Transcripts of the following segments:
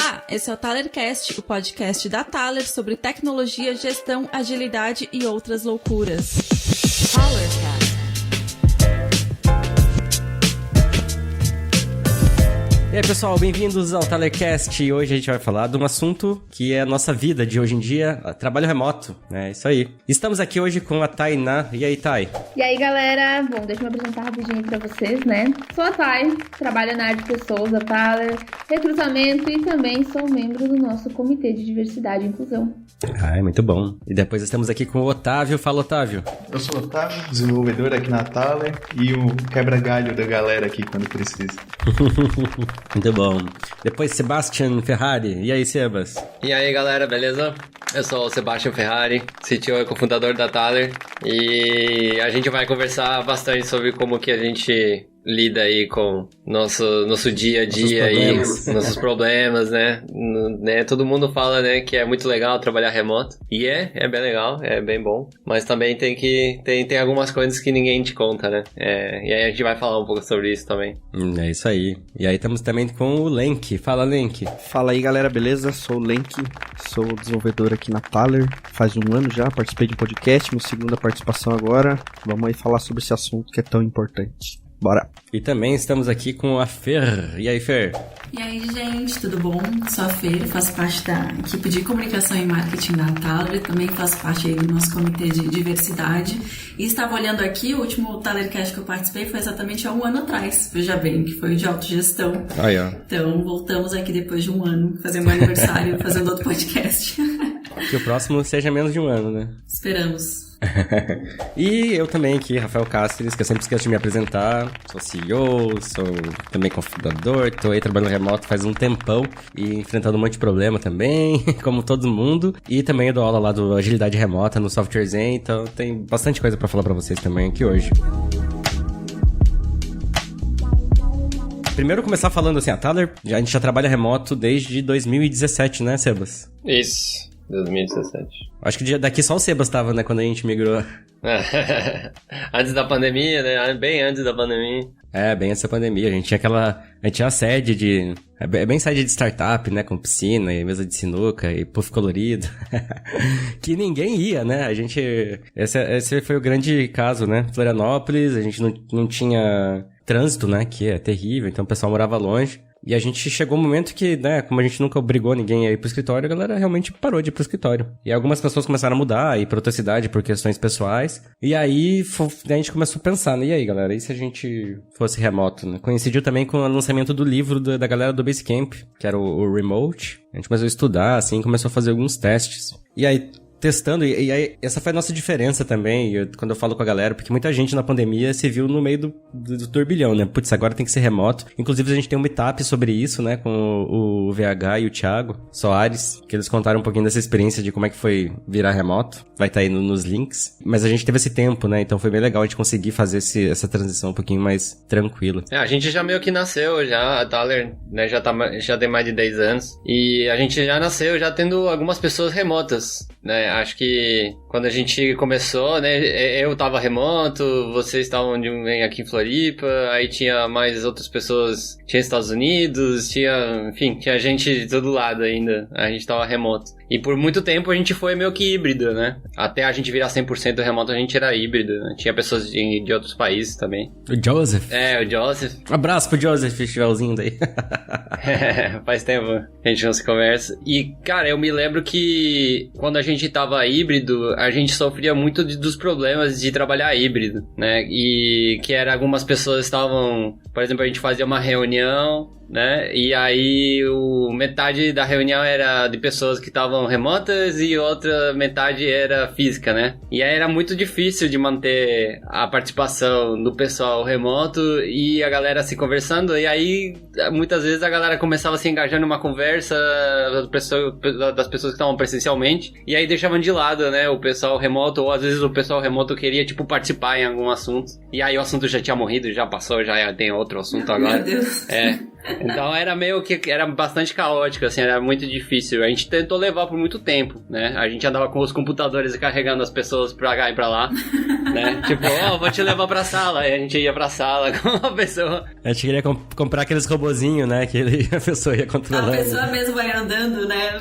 Olá, esse é o ThalerCast, o podcast da Thaler sobre tecnologia, gestão, agilidade e outras loucuras. ThalerCast. E aí, pessoal, bem-vindos ao ThalerCast. Hoje a gente vai falar de um assunto que é a nossa vida de hoje em dia, trabalho remoto, né? Isso aí. Estamos aqui hoje com a Tainá. E aí, Thay? E aí, galera? Bom, deixa eu me apresentar rapidinho pra vocês, né? Sou a Thay, trabalho na área de pessoas da Thaler, recrutamento e também sou membro do nosso Comitê de Diversidade e Inclusão. Ai, muito bom. E depois estamos aqui com o Otávio. Fala, Otávio. Eu sou o Otávio, desenvolvedor aqui na Thaler e o quebra-galho da galera aqui quando precisa. Muito bom. Depois, Sebastian Ferrari. E aí, Sebas? E aí, galera, beleza? Eu sou o Sebastian Ferrari, CTO e cofundador da Thaler. E a gente vai conversar bastante sobre como que a gente lida aí com nosso dia a dia e nossos problemas, né? Todo mundo fala, né, que é muito legal trabalhar remoto. E é bem legal, é bem bom. Mas também tem algumas coisas que ninguém te conta, né? E aí a gente vai falar um pouco sobre isso também. É isso aí. E aí estamos também com o Lenk. Fala, Lenk. Fala aí, galera, beleza? Sou o Lenk, sou desenvolvedor aqui na Thaler. Faz um ano já, participei de um podcast, minha segunda participação agora. Vamos aí falar sobre esse assunto que é tão importante. Bora! E também estamos aqui com a Fer. E aí, Fer? E aí, gente, tudo bom? Sou a Fer, faço parte da equipe de comunicação e marketing da Thaler, também faço parte aí do nosso comitê de diversidade. E estava olhando aqui, o último ThalerCast que eu participei foi exatamente há um ano atrás, veja bem, que foi o de autogestão. Então, voltamos aqui depois de um ano, fazer um aniversário, fazendo outro podcast. Que o próximo seja menos de um ano, né? Esperamos. E eu também aqui, Rafael Cáceres, que eu sempre esqueço de me apresentar. Sou CEO, sou também cofundador, tô aí trabalhando remoto faz um tempão e enfrentando um monte de problema também, como todo mundo. E também eu dou aula lá do Agilidade Remota no Software Zen, então tem bastante coisa pra falar pra vocês também aqui hoje. Primeiro começar falando assim, a Thaler, a gente já trabalha remoto desde 2017, né, Sebas? Isso, 2017. Acho que daqui só o Sebas tava, né, quando a gente migrou. Antes da pandemia, né? Bem antes da pandemia. Bem antes da pandemia. A gente tinha a sede de... É bem sede de startup, né? Com piscina e mesa de sinuca e puff colorido. Que ninguém ia, né? Esse foi o grande caso, né? Florianópolis, a gente não tinha trânsito, né? Que é terrível, então o pessoal morava longe. E a gente chegou um momento que, né, como a gente nunca obrigou ninguém a ir pro escritório, a galera realmente parou de ir pro escritório. E algumas pessoas começaram a mudar, ir pra outra cidade por questões pessoais. E aí a gente começou a pensar, né, e aí, galera, e se a gente fosse remoto, né? Coincidiu também com o lançamento do livro da galera do Basecamp, que era o Remote. A gente começou a estudar, assim, começou a fazer alguns testes. E aí, testando, e aí essa foi a nossa diferença também, quando eu falo com a galera, porque muita gente na pandemia se viu no meio do turbilhão, né? Putz, agora tem que ser remoto. Inclusive a gente tem um meetup sobre isso, né? Com o VH e o Thiago Soares, que eles contaram um pouquinho dessa experiência de como é que foi virar remoto. Vai estar aí nos links. Mas a gente teve esse tempo, né? Então foi bem legal a gente conseguir fazer essa transição um pouquinho mais tranquila. A gente já meio que nasceu já, a Thaler, né? Já tem mais de 10 anos. E a gente já nasceu já tendo algumas pessoas remotas, né? Acho que quando a gente começou, né, eu tava remoto, vocês estavam aqui em Floripa, aí tinha mais outras pessoas, tinha Estados Unidos, tinha gente de todo lado ainda, a gente tava remoto. E por muito tempo a gente foi meio que híbrido, né? Até a gente virar 100% remoto a gente era híbrido, né? Tinha pessoas de outros países também. O Joseph. O Joseph. Abraço pro Joseph, festivalzinho daí. Faz tempo a gente não se conversa. E, cara, eu me lembro que quando a gente tava híbrido, a gente sofria muito dos problemas de trabalhar híbrido, né? E que era algumas pessoas estavam... Por exemplo, a gente fazia uma reunião, né? E aí metade da reunião era de pessoas que estavam remotas e outra metade era física, né? E aí era muito difícil de manter a participação do pessoal remoto e a galera se conversando. E aí muitas vezes a galera começava a se engajar numa conversa das pessoas que estavam presencialmente e aí deixavam de lado, né? O pessoal remoto, ou às vezes o pessoal remoto queria tipo participar em algum assunto e aí o assunto já tinha morrido, já passou, já tem outro assunto agora. Meu Deus. Então era meio que... Era bastante caótico, assim, era muito difícil. A gente tentou levar por muito tempo, né? A gente andava com os computadores carregando as pessoas pra cá e pra lá, né? Tipo, vou te levar pra sala. Aí a gente ia pra sala com uma pessoa. A gente queria comprar aqueles robozinhos, né? Que a pessoa ia controlando. A pessoa mesmo vai andando, né?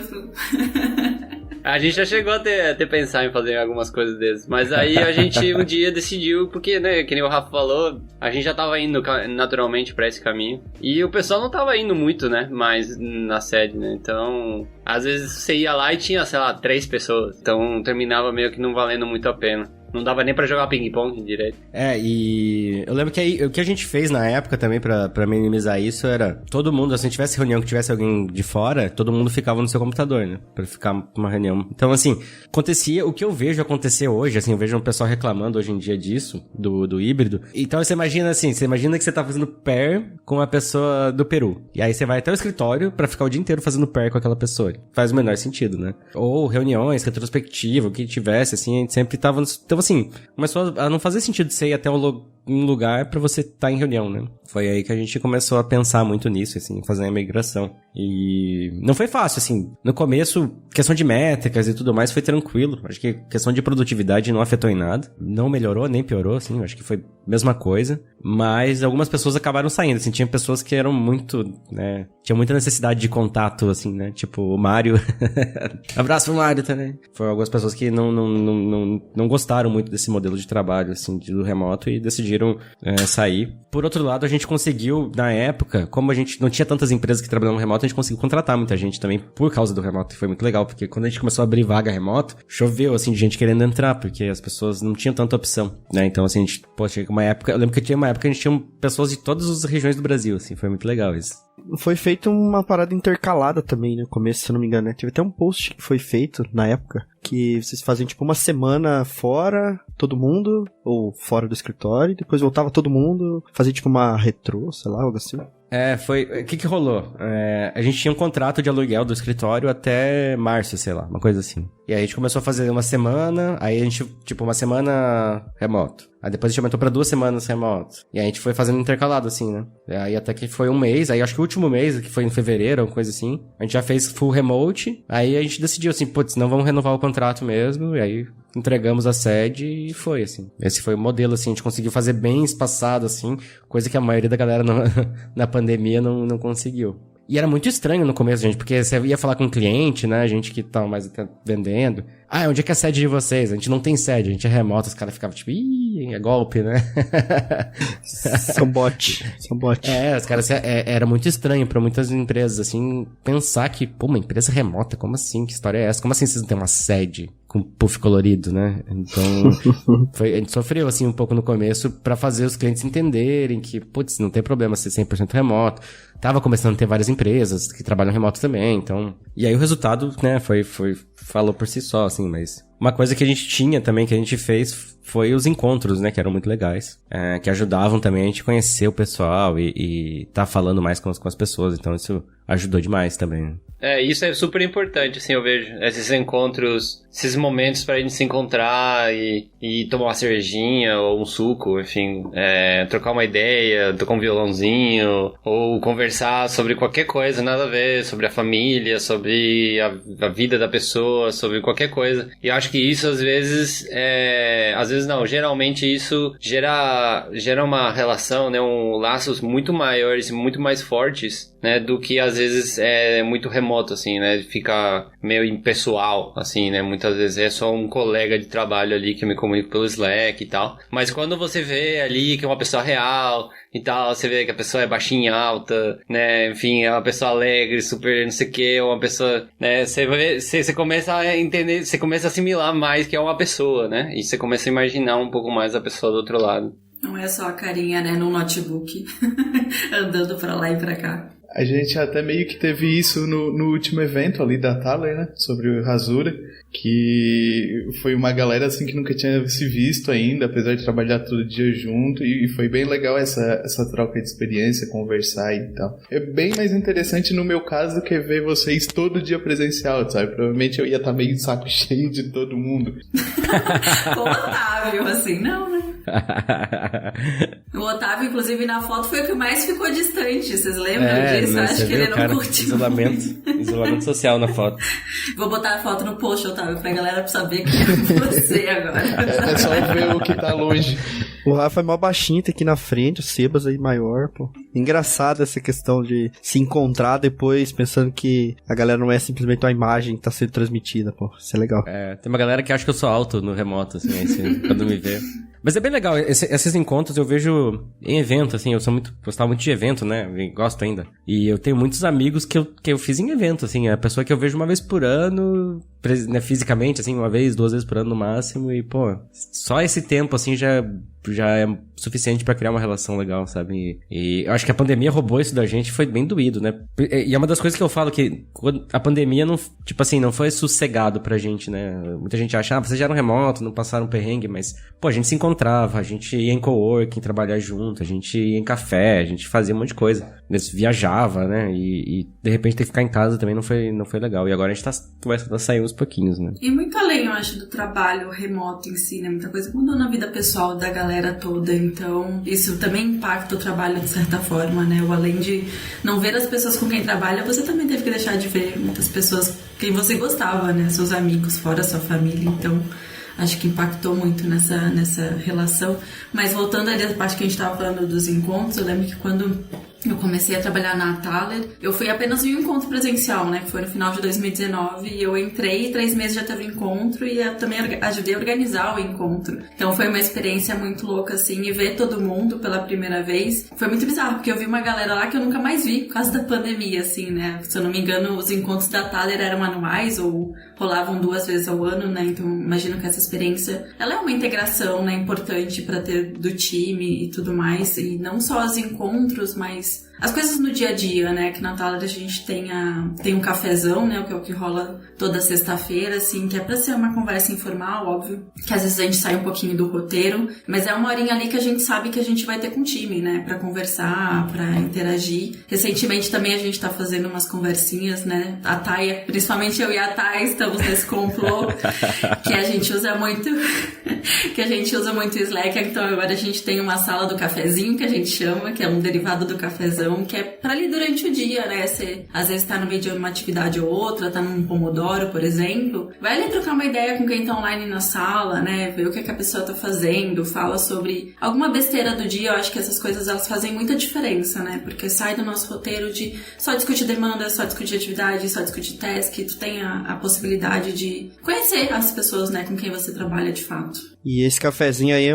A gente já chegou a ter pensar em fazer algumas coisas dessas. Mas aí a gente um dia decidiu, porque, né, que nem o Rafa falou, a gente já tava indo naturalmente pra esse caminho. E o pessoal não tava indo muito, né, mais na sede, né? Então, às vezes você ia lá e tinha, sei lá, 3 pessoas. Então terminava meio que não valendo muito a pena. Não dava nem pra jogar ping-pong direito. E eu lembro que aí, o que a gente fez na época também pra minimizar isso era... Todo mundo, se tivesse reunião que tivesse alguém de fora, todo mundo ficava no seu computador, né? Pra ficar uma reunião. Então, assim, acontecia... O que eu vejo acontecer hoje, assim, eu vejo um pessoal reclamando hoje em dia disso, do híbrido. Então, você imagina assim, que você tá fazendo pair com a pessoa do Peru. E aí você vai até o escritório pra ficar o dia inteiro fazendo pair com aquela pessoa. Faz o menor sentido, né? Ou reuniões, retrospectiva, o que tivesse, assim, a gente sempre tava... Então, assim, começou a não fazer sentido você ir até um lugar pra você estar em reunião, né? Foi aí que a gente começou a pensar muito nisso, assim, fazer a migração. E não foi fácil, assim. No começo, questão de métricas e tudo mais foi tranquilo. Acho que questão de produtividade não afetou em nada. Não melhorou, nem piorou, assim. Acho que foi a mesma coisa. Mas algumas pessoas acabaram saindo, assim. Tinha pessoas que eram muito, né? Tinha muita necessidade de contato, assim, né? Tipo, o Mário. Abraço pro Mário também. Foram algumas pessoas que não gostaram muito desse modelo de trabalho, assim, do remoto e decidiram sair. Por outro lado, a gente conseguiu, na época, como a gente não tinha tantas empresas que trabalhavam no remoto, a gente conseguiu contratar muita gente também por causa do remoto. E foi muito legal, porque quando a gente começou a abrir vaga remoto, choveu, assim, de gente querendo entrar, porque as pessoas não tinham tanta opção, né? Então, assim, a gente, tinha uma época... Eu lembro que tinha uma época que a gente tinha pessoas de todas as regiões do Brasil, assim, foi muito legal isso. Foi feita uma parada intercalada também, né? No começo, se eu não me engano, né? Teve até um post que foi feito na época, que vocês faziam tipo uma semana fora, todo mundo, ou fora do escritório, e depois voltava todo mundo, fazia tipo uma retrô, sei lá, algo assim. Foi... O que rolou? A gente tinha um contrato de aluguel do escritório até março, sei lá, uma coisa assim. E aí a gente começou a fazer uma semana, aí a gente, tipo, uma semana remoto. Aí depois a gente aumentou pra 2 semanas remoto. E aí a gente foi fazendo intercalado, assim, né? Aí até que foi um mês, aí acho que o último mês, que foi em fevereiro, uma coisa assim, a gente já fez full remote, aí a gente decidiu assim, putz, não vamos renovar o contrato mesmo, e aí entregamos a sede e foi, assim. Esse foi o modelo, assim, a gente conseguiu fazer bem espaçado, assim, coisa que a maioria da galera na pandemia não conseguiu. E era muito estranho no começo, gente, porque você ia falar com um cliente, né, gente que tava mais até vendendo. Onde é que é a sede de vocês? A gente não tem sede, a gente é remoto. Os caras ficavam tipo, é golpe, né? São bot. Os caras, era muito estranho pra muitas empresas, assim, pensar que, uma empresa remota, como assim? Que história é essa? Como assim vocês não têm uma sede com puff colorido, né? Então, a gente sofreu, assim, um pouco no começo pra fazer os clientes entenderem que, putz, não tem problema ser 100% remoto. Tava começando a ter várias empresas que trabalham remoto também, então... E aí o resultado, né, falou por si só, assim, mas... Uma coisa que a gente tinha também, que a gente fez, foi os encontros, né, que eram muito legais. Que ajudavam também a gente conhecer o pessoal e tá falando mais com as pessoas, então isso ajudou demais também, né? Isso é super importante, assim, eu vejo. Esses encontros, esses momentos pra gente se encontrar e tomar uma cervejinha ou um suco, enfim, trocar uma ideia, tocar um violãozinho, ou conversar sobre qualquer coisa, nada a ver, sobre a família, sobre a vida da pessoa, sobre qualquer coisa. E eu acho que isso, às vezes não, geralmente isso gera uma relação, né, laços muito maiores, muito mais fortes, né, do que às vezes é muito remoto, assim, né, fica meio impessoal, assim, né, muitas vezes é só um colega de trabalho ali que eu me comunico pelo Slack e tal, mas quando você vê ali que é uma pessoa real e tal, você vê que a pessoa é baixinha, alta, né, enfim, é uma pessoa alegre, super não sei o que, uma pessoa, né, você começa a entender, você começa a assimilar mais que é uma pessoa, né, e você começa a imaginar um pouco mais a pessoa do outro lado. Não é só a carinha, né, no notebook, andando pra lá e pra cá. A gente até meio que teve isso no último evento ali da Thaler, né? Sobre o Rasura, que foi uma galera assim que nunca tinha se visto ainda, apesar de trabalhar todo dia junto, e foi bem legal essa troca de experiência, conversar e tal. É bem mais interessante no meu caso do que ver vocês todo dia presencial, sabe? Provavelmente eu ia estar meio de saco cheio de todo mundo. Contável, assim, não, né? O Otávio, inclusive, na foto foi o que mais ficou distante. Vocês lembram disso? Acho que ele não curtiu. Isolamento social na foto. Vou botar a foto no post, Otávio, pra galera saber que é você agora. É só ver o que tá longe. O Rafa é mó baixinho, tá aqui na frente, o Sebas aí maior, pô. Engraçado essa questão de se encontrar depois pensando que a galera não é simplesmente uma imagem que tá sendo transmitida, pô. Isso é legal. Tem uma galera que acha que eu sou alto no remoto, assim, quando me vê. Mas é bem legal, esses encontros eu vejo em evento, assim, eu gostava muito de evento, né, eu gosto ainda. E eu tenho muitos amigos que eu fiz em evento, assim, a pessoa que eu vejo uma vez por ano, né, fisicamente, assim, uma vez, 2 vezes por ano no máximo, e, pô, só esse tempo, assim, já é suficiente pra criar uma relação legal, sabe? E eu acho que a pandemia roubou isso da gente, foi bem doído, né? E é uma das coisas que eu falo, que a pandemia não, tipo assim, não foi sossegado pra gente, né? Muita gente acha, vocês já eram remoto, não passaram perrengue, mas, pô, a gente se encontrava, a gente ia em coworking, trabalhar junto, a gente ia em café, a gente fazia um monte de coisa. Viajava, né? E de repente ter que ficar em casa também não foi legal. E agora a gente começa a sair uns pouquinhos, né? E muito além, eu acho, do trabalho remoto em si, né? Muita coisa mudou na vida pessoal da galera toda. Então, isso também impacta o trabalho de certa forma, né? Além de não ver as pessoas com quem trabalha, você também teve que deixar de ver muitas pessoas quem você gostava, né? Seus amigos, fora a sua família. Então, acho que impactou muito nessa relação. Mas voltando ali à parte que a gente estava falando dos encontros, eu lembro que quando eu comecei a trabalhar na Thaler, eu fui apenas em um encontro presencial, né? Que foi no final de 2019. E eu entrei, 3 meses já teve o encontro e eu também ajudei a organizar o encontro. Então foi uma experiência muito louca, assim, e ver todo mundo pela primeira vez. Foi muito bizarro, porque eu vi uma galera lá que eu nunca mais vi por causa da pandemia, assim, né? Se eu não me engano, os encontros da Thaler eram anuais ou rolavam 2 vezes ao ano, né? Então imagino que essa experiência, ela é uma integração, né? Importante pra ter do time e tudo mais. E não só os encontros, mas as coisas no dia a dia, né? Que na Thaler a gente tem um cafezão, né? Que é o que rola toda sexta-feira, assim, que é pra ser uma conversa informal, óbvio. Que às vezes a gente sai um pouquinho do roteiro, mas é uma horinha ali que a gente sabe que a gente vai ter com o time, né? Pra conversar, pra interagir. Recentemente também a gente tá fazendo umas conversinhas, né? A Thay, principalmente eu e a Thay, estamos nesse complô que a gente usa muito o Slack. Então agora a gente tem uma sala do cafezinho, que a gente chama, que é um derivado do cafezão, que é pra ali durante o dia, né? Você às vezes tá no meio de uma atividade ou outra, tá num Pomodoro, por exemplo. Vai ali trocar uma ideia com quem tá online na sala, né? Ver o que a pessoa tá fazendo, fala sobre alguma besteira do dia. Eu acho que essas coisas, elas fazem muita diferença, né? Porque sai do nosso roteiro de só discutir demanda, só discutir atividade, só discutir task. Tu tem a possibilidade de conhecer as pessoas, né? Com quem você trabalha de fato. E esse cafezinho aí é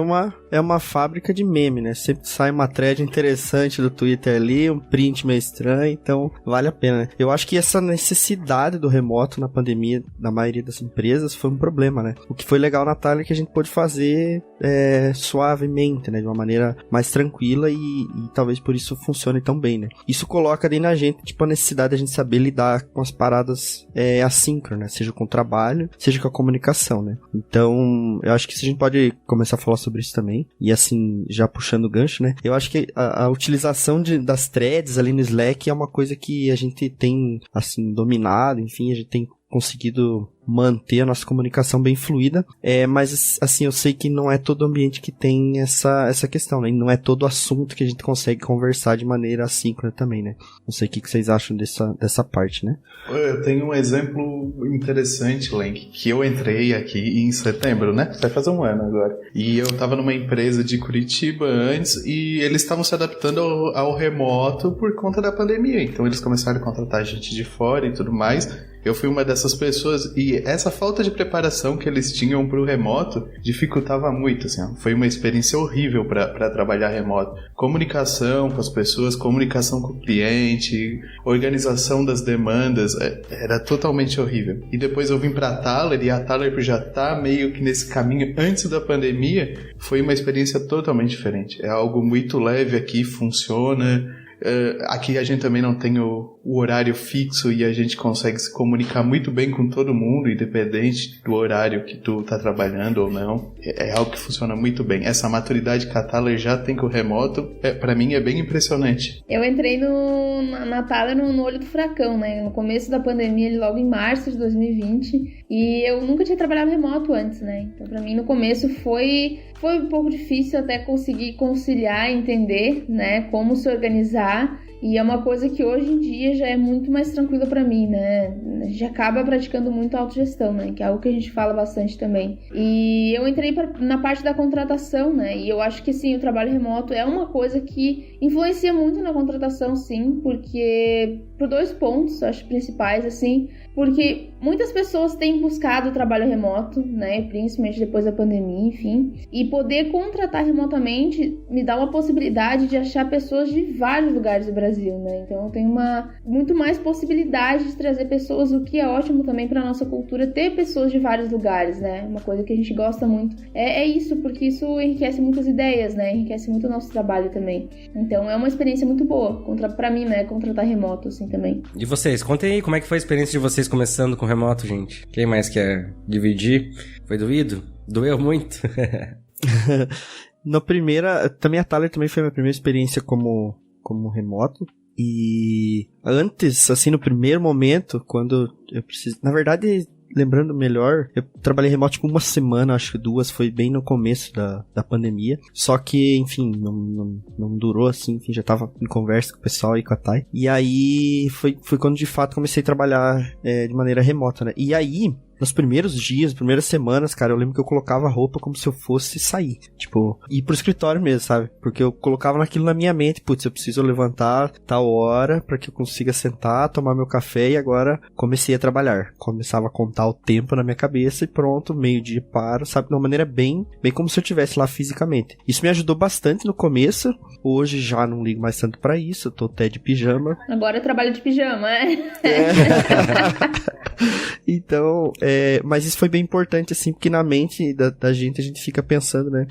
uma fábrica de meme, né? Sempre sai uma thread interessante do Twitter ali, um print meio estranho, então vale a pena, né? Eu acho que essa necessidade do remoto na pandemia, na maioria das empresas, foi um problema, né? O que foi legal na Thaler é que a gente pôde fazer suavemente, né? De uma maneira mais tranquila e talvez por isso funcione tão bem, né? Isso coloca ali na gente, tipo, a necessidade de a gente saber lidar com as paradas assíncronas, né? Seja com o trabalho, seja com a comunicação, né? Então, eu acho que se a gente pode começar a falar sobre isso também. E assim, já puxando o gancho, né? Eu acho que a utilização das threads ali no Slack é uma coisa que a gente tem, assim, dominado. Enfim, a gente tem conseguido manter a nossa comunicação bem fluida, mas assim, eu sei que não é todo ambiente que tem essa questão, né? E não é todo assunto que a gente consegue conversar de maneira assíncrona também, né? Não sei o que vocês acham dessa parte, né? Eu tenho um exemplo interessante, Lenk, que eu entrei aqui em setembro, né? Vai fazer 1 ano agora. E eu tava numa empresa de Curitiba antes e eles estavam se adaptando ao remoto por conta da pandemia. Então eles começaram a contratar gente de fora e tudo mais. Eu fui uma dessas pessoas e essa falta de preparação que eles tinham pro remoto dificultava muito, assim, ó. Foi uma experiência horrível para trabalhar remoto. Comunicação com as pessoas, comunicação com o cliente, organização das demandas, era totalmente horrível. E depois eu vim pra Thaler e a Thaler já tá meio que nesse caminho antes da pandemia, foi uma experiência totalmente diferente. É algo muito leve aqui, funciona. Aqui a gente também não tem o horário fixo e a gente consegue se comunicar muito bem com todo mundo, independente do horário que tu tá trabalhando ou não. É algo que funciona muito bem. Essa maturidade que a Thaler já tem com o remoto, pra mim é bem impressionante. Eu entrei na Thaler no olho do furacão, né? No começo da pandemia, logo em março de 2020, e eu nunca tinha trabalhado remoto antes, né? Então pra mim no começo foi foi um pouco difícil até conseguir conciliar, entender, né, como se organizar. E é uma coisa que hoje em dia já é muito mais tranquila para mim, né? A gente acaba praticando muito a autogestão, né? Que é algo que a gente fala bastante também. E eu entrei na parte da contratação, né? E eu acho que, sim, o trabalho remoto é uma coisa que influencia muito na contratação, sim, porque por 2 pontos, acho, principais, assim, porque muitas pessoas têm buscado o trabalho remoto, né? Principalmente depois da pandemia, enfim. E poder contratar remotamente me dá uma possibilidade de achar pessoas de vários lugares do Brasil, né? Então eu tenho muito mais possibilidade de trazer pessoas, o que é ótimo também para nossa cultura, ter pessoas de vários lugares, né? Uma coisa que a gente gosta muito é isso, porque isso enriquece muitas ideias, né? Enriquece muito o nosso trabalho também. Então é uma experiência muito boa, para mim, né? Contratar remoto, assim, também. E vocês? Contem aí como é que foi a experiência de vocês começando com remoto, gente. Quem mais quer dividir? Foi doído? Doeu muito? Na primeira, também a Thaler também foi a minha primeira experiência como remoto. E antes, assim, no primeiro momento, quando eu preciso... Na verdade, lembrando melhor, eu trabalhei remoto tipo 1 semana, acho que 2, foi bem no começo da pandemia. Só que, enfim, não durou assim, enfim, já tava em conversa com o pessoal e com a Thay. E aí, foi quando de fato comecei a trabalhar de maneira remota, né? E aí... Nos primeiros dias, primeiras semanas, cara, eu lembro que eu colocava a roupa como se eu fosse sair. Tipo, ir pro escritório mesmo, sabe? Porque eu colocava naquilo na minha mente. Putz, eu preciso levantar tal hora pra que eu consiga sentar, tomar meu café e agora comecei a trabalhar. Começava a contar o tempo na minha cabeça e pronto, meio-dia paro, sabe? De uma maneira bem como se eu estivesse lá fisicamente. Isso me ajudou bastante no começo. Hoje já não ligo mais tanto pra isso, eu tô até de pijama. Agora eu trabalho de pijama, Então, mas isso foi bem importante, assim, porque na mente da gente, a gente fica pensando, né?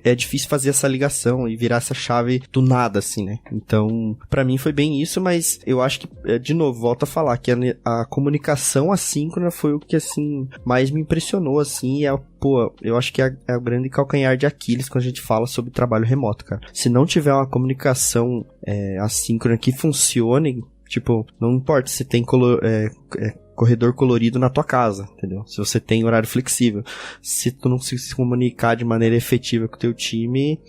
É difícil fazer essa ligação e virar essa chave do nada, assim, né? Então, pra mim foi bem isso, mas eu acho que, de novo, volto a falar, que a comunicação assíncrona foi o que, assim, mais me impressionou, assim, eu acho que é o grande calcanhar de Aquiles quando a gente fala sobre trabalho remoto, cara. Se não tiver uma comunicação assíncrona que funcione, tipo, não importa se tem corredor colorido na tua casa, entendeu? Se você tem horário flexível. Se tu não se comunicar de maneira efetiva com o teu time,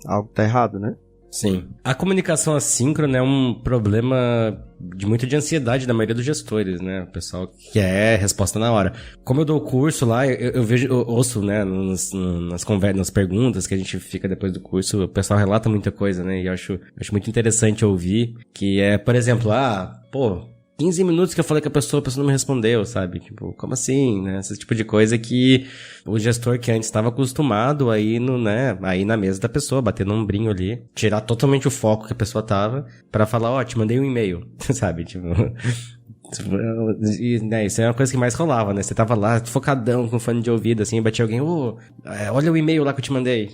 algo tá errado, né? Sim. A comunicação assíncrona é um problema muito de ansiedade da maioria dos gestores, né? O pessoal quer resposta na hora. Como eu dou o curso lá, eu ouço, né, nas conversas, nas perguntas que a gente fica depois do curso, o pessoal relata muita coisa, né? E eu acho muito interessante ouvir que por exemplo, 15 minutos que eu falei com a pessoa não me respondeu, sabe? Tipo, como assim, né? Esse tipo de coisa que o gestor que antes estava acostumado aí aí na mesa da pessoa, bater no ombrinho ali, tirar totalmente o foco que a pessoa tava pra falar, te mandei um e-mail, sabe? Tipo... E, né, isso é uma coisa que mais rolava, né? Você tava lá, focadão, com fone de ouvido, assim, batia alguém, olha o e-mail lá que eu te mandei,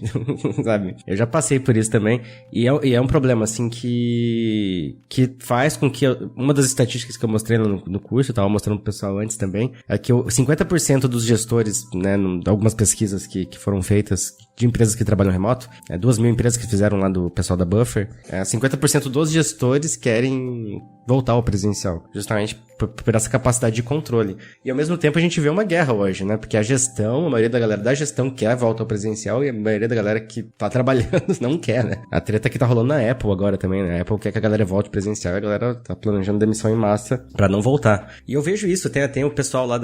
sabe? Eu já passei por isso também, e é um problema, assim, que faz com que... Uma das estatísticas que eu mostrei no curso, eu tava mostrando pro pessoal antes também, é que 50% dos gestores, né, algumas pesquisas que foram feitas de empresas que trabalham remoto, 2.000 empresas que fizeram lá do pessoal da Buffer, 50% dos gestores querem voltar ao presencial, justamente por essa capacidade de controle. E ao mesmo tempo a gente vê uma guerra hoje, né? Porque a maioria da galera da gestão quer a volta ao presencial e a maioria da galera que tá trabalhando não quer, né? A treta que tá rolando na Apple agora também, né? A Apple quer que a galera volte presencial e a galera tá planejando demissão em massa pra não voltar. E eu vejo isso, tem o pessoal lá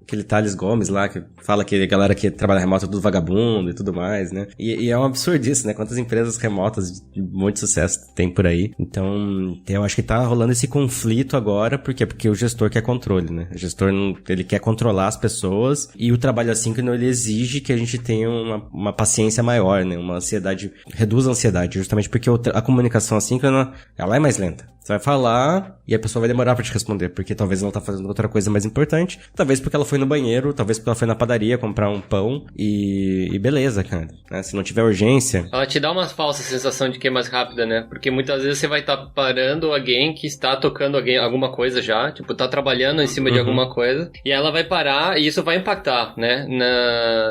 aquele Thales Gomes lá, que fala que a galera que trabalha remoto é tudo vagabundo e tudo mais, né? E é um absurdo isso, né? Quantas empresas remotas de muito sucesso tem por aí. Então, eu acho que tá rolando esse conflito agora, por quê? Porque o gestor quer controle, né? O gestor, ele quer controlar as pessoas e o trabalho assíncrono, ele exige que a gente tenha uma paciência maior, né? Uma ansiedade, reduz a ansiedade, justamente porque a comunicação assíncrona, ela é mais lenta. Você vai falar e a pessoa vai demorar pra te responder, porque talvez ela tá fazendo outra coisa mais importante, talvez porque ela foi no banheiro, talvez porque ela foi na padaria comprar um pão e beleza, cara. Né? Se não tiver urgência... Ela te dá uma falsa sensação de que é mais rápida, né? Porque muitas vezes você vai estar parando alguém que está tocando alguma coisa já, tipo, tá trabalhando em cima de alguma coisa, e ela vai parar e isso vai impactar, né?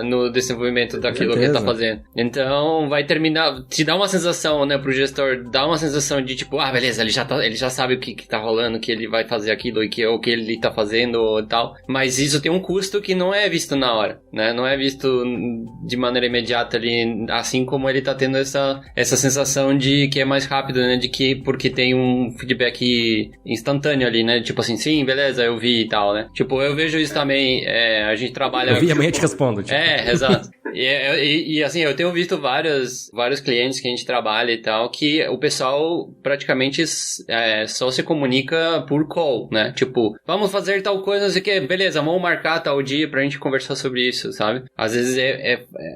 No desenvolvimento daquilo que ele tá fazendo. Então, vai terminar... Te dá uma sensação, né, pro gestor, dá uma sensação de tipo, beleza, ele ele já sabe o que tá rolando, que ele vai fazer aquilo, ou o que ele tá fazendo e tal. Mas isso tem um custo que não é visto na hora, né? Não é visto de maneira imediata ali, assim como ele tá tendo essa sensação de que é mais rápido, né? De que, porque tem um feedback instantâneo ali, né? Tipo assim, sim, beleza, eu vi e tal, né? Tipo, eu vejo isso também, a gente trabalha... Eu vi, amanhã te respondo. Tipo. Exato. E assim, eu tenho visto vários clientes que a gente trabalha e tal, que o pessoal praticamente só se comunica por call, né? Tipo, vamos fazer tal coisa, não sei o que, beleza, vamos marcar tal dia pra gente conversar sobre isso, sabe? Às vezes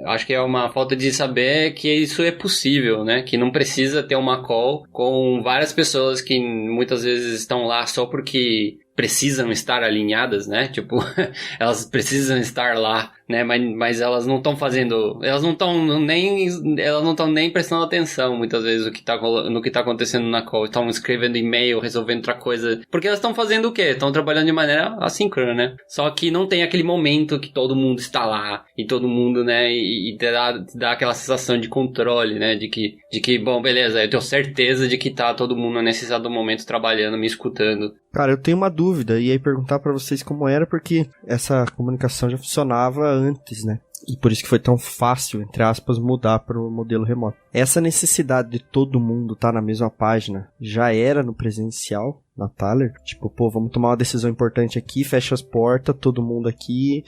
acho que é uma falta de saber que isso é possível, né? Que não precisa ter uma call com várias pessoas que muitas vezes estão lá só porque precisam estar alinhadas, né? Tipo, elas precisam estar lá, né? Mas elas não estão fazendo... Elas não estão nem prestando atenção, muitas vezes, no que tá acontecendo na call. Estão escrevendo e-mail, resolvendo outra coisa. Porque elas estão fazendo o quê? Estão trabalhando de maneira assíncrona, né? Só que não tem aquele momento que todo mundo está lá. E todo mundo, né? E dá aquela sensação de controle, né? De que, bom, beleza, eu tenho certeza de que tá todo mundo nesse exato momento trabalhando, me escutando. Cara, eu tenho uma dúvida, e aí perguntar pra vocês como era, porque essa comunicação já funcionava antes, né? E por isso que foi tão fácil, entre aspas, mudar pro modelo remoto. Essa necessidade de todo mundo estar na mesma página já era no presencial, na Thaler? Tipo, pô, vamos tomar uma decisão importante aqui, fecha as portas, todo mundo aqui,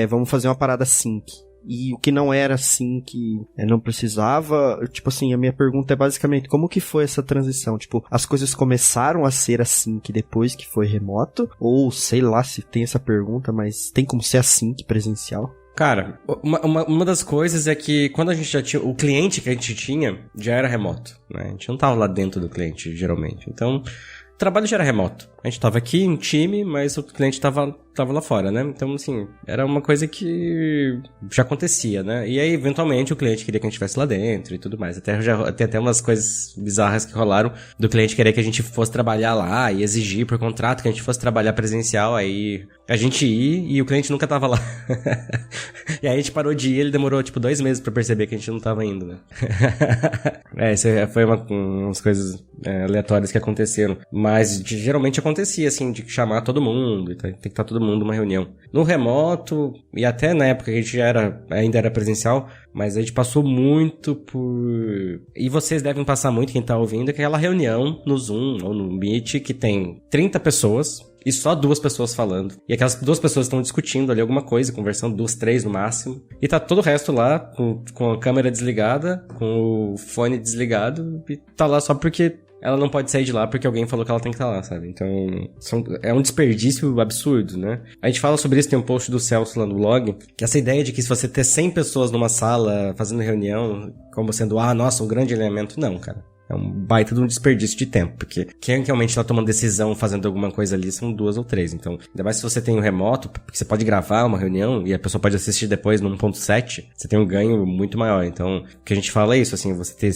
vamos fazer uma parada sync. E o que não era assim, que não precisava, tipo assim, a minha pergunta é basicamente como que foi essa transição? Tipo, as coisas começaram a ser assim que depois que foi remoto? Ou sei lá se tem essa pergunta, mas tem como ser assim que presencial? Cara, uma das coisas é que quando a gente já tinha... O cliente que a gente tinha já era remoto, né? A gente não tava lá dentro do cliente, geralmente. Então, o trabalho já era remoto. A gente tava aqui em time, mas o cliente tava lá fora, né? Então, assim, era uma coisa que já acontecia, né? E aí, eventualmente, o cliente queria que a gente estivesse lá dentro e tudo mais. Tem até umas coisas bizarras que rolaram do cliente querer que a gente fosse trabalhar lá e exigir por contrato que a gente fosse trabalhar presencial, aí a gente ia e o cliente nunca tava lá. E aí a gente parou de ir, ele demorou, tipo, 2 meses pra perceber que a gente não tava indo, né? Isso foi umas coisas aleatórias que aconteceram. Mas geralmente acontecia, assim, de chamar todo mundo, tem que estar todo mundo numa reunião. No remoto, e até na época que a gente ainda era presencial, mas a gente passou muito por... E vocês devem passar muito, quem tá ouvindo, aquela reunião no Zoom ou no Meet que tem 30 pessoas e só 2 pessoas falando. E aquelas 2 pessoas estão discutindo ali alguma coisa, conversando 2, 3 no máximo. E tá todo o resto lá, com a câmera desligada, com o fone desligado, e tá lá só porque... ela não pode sair de lá porque alguém falou que ela tem que estar lá, sabe? Então, é um desperdício absurdo, né? A gente fala sobre isso, tem um post do Celso lá no blog, que essa ideia de que se você ter 100 pessoas numa sala fazendo reunião, como sendo, nossa, um grande alinhamento, não, cara. É um baita de um desperdício de tempo, porque quem realmente tá tomando decisão, fazendo alguma coisa ali, são 2 ou 3. Então, ainda mais se você tem o remoto, porque você pode gravar uma reunião e a pessoa pode assistir depois no 1.7, você tem um ganho muito maior. Então, o que a gente fala é isso, assim, você ter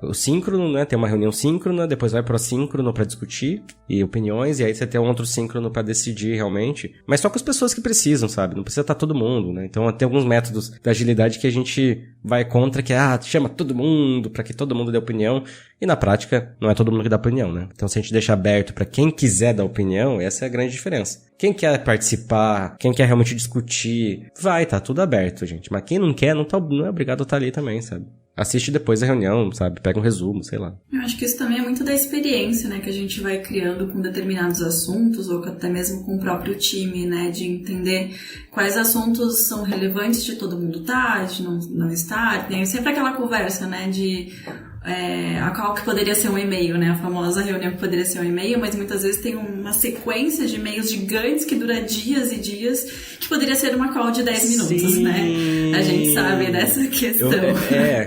o síncrono, né, ter uma reunião síncrona, depois vai pro assíncrono pra discutir e opiniões, e aí você tem um outro síncrono pra decidir realmente, mas só com as pessoas que precisam, sabe? Não precisa estar todo mundo, né? Então, tem alguns métodos da agilidade que a gente vai contra, que chama todo mundo, pra que todo mundo dê opinião, e na prática, não é todo mundo que dá opinião, né? Então, se a gente deixa aberto pra quem quiser dar opinião, essa é a grande diferença. Quem quer participar, quem quer realmente discutir, tá tudo aberto, gente. Mas quem não quer, não é obrigado a estar ali também, sabe? Assiste depois a reunião, sabe? Pega um resumo, sei lá. Eu acho que isso também é muito da experiência, né? Que a gente vai criando com determinados assuntos, ou até mesmo com o próprio time, né? De entender quais assuntos são relevantes de todo mundo estar, de não estar. Tem sempre aquela conversa, né? De... a qual que poderia ser um e-mail, né? A famosa reunião que poderia ser um e-mail, mas muitas vezes tem uma sequência de e-mails gigantes que dura dias e dias, que poderia ser uma call de 10 minutos, né? A gente sabe dessa questão.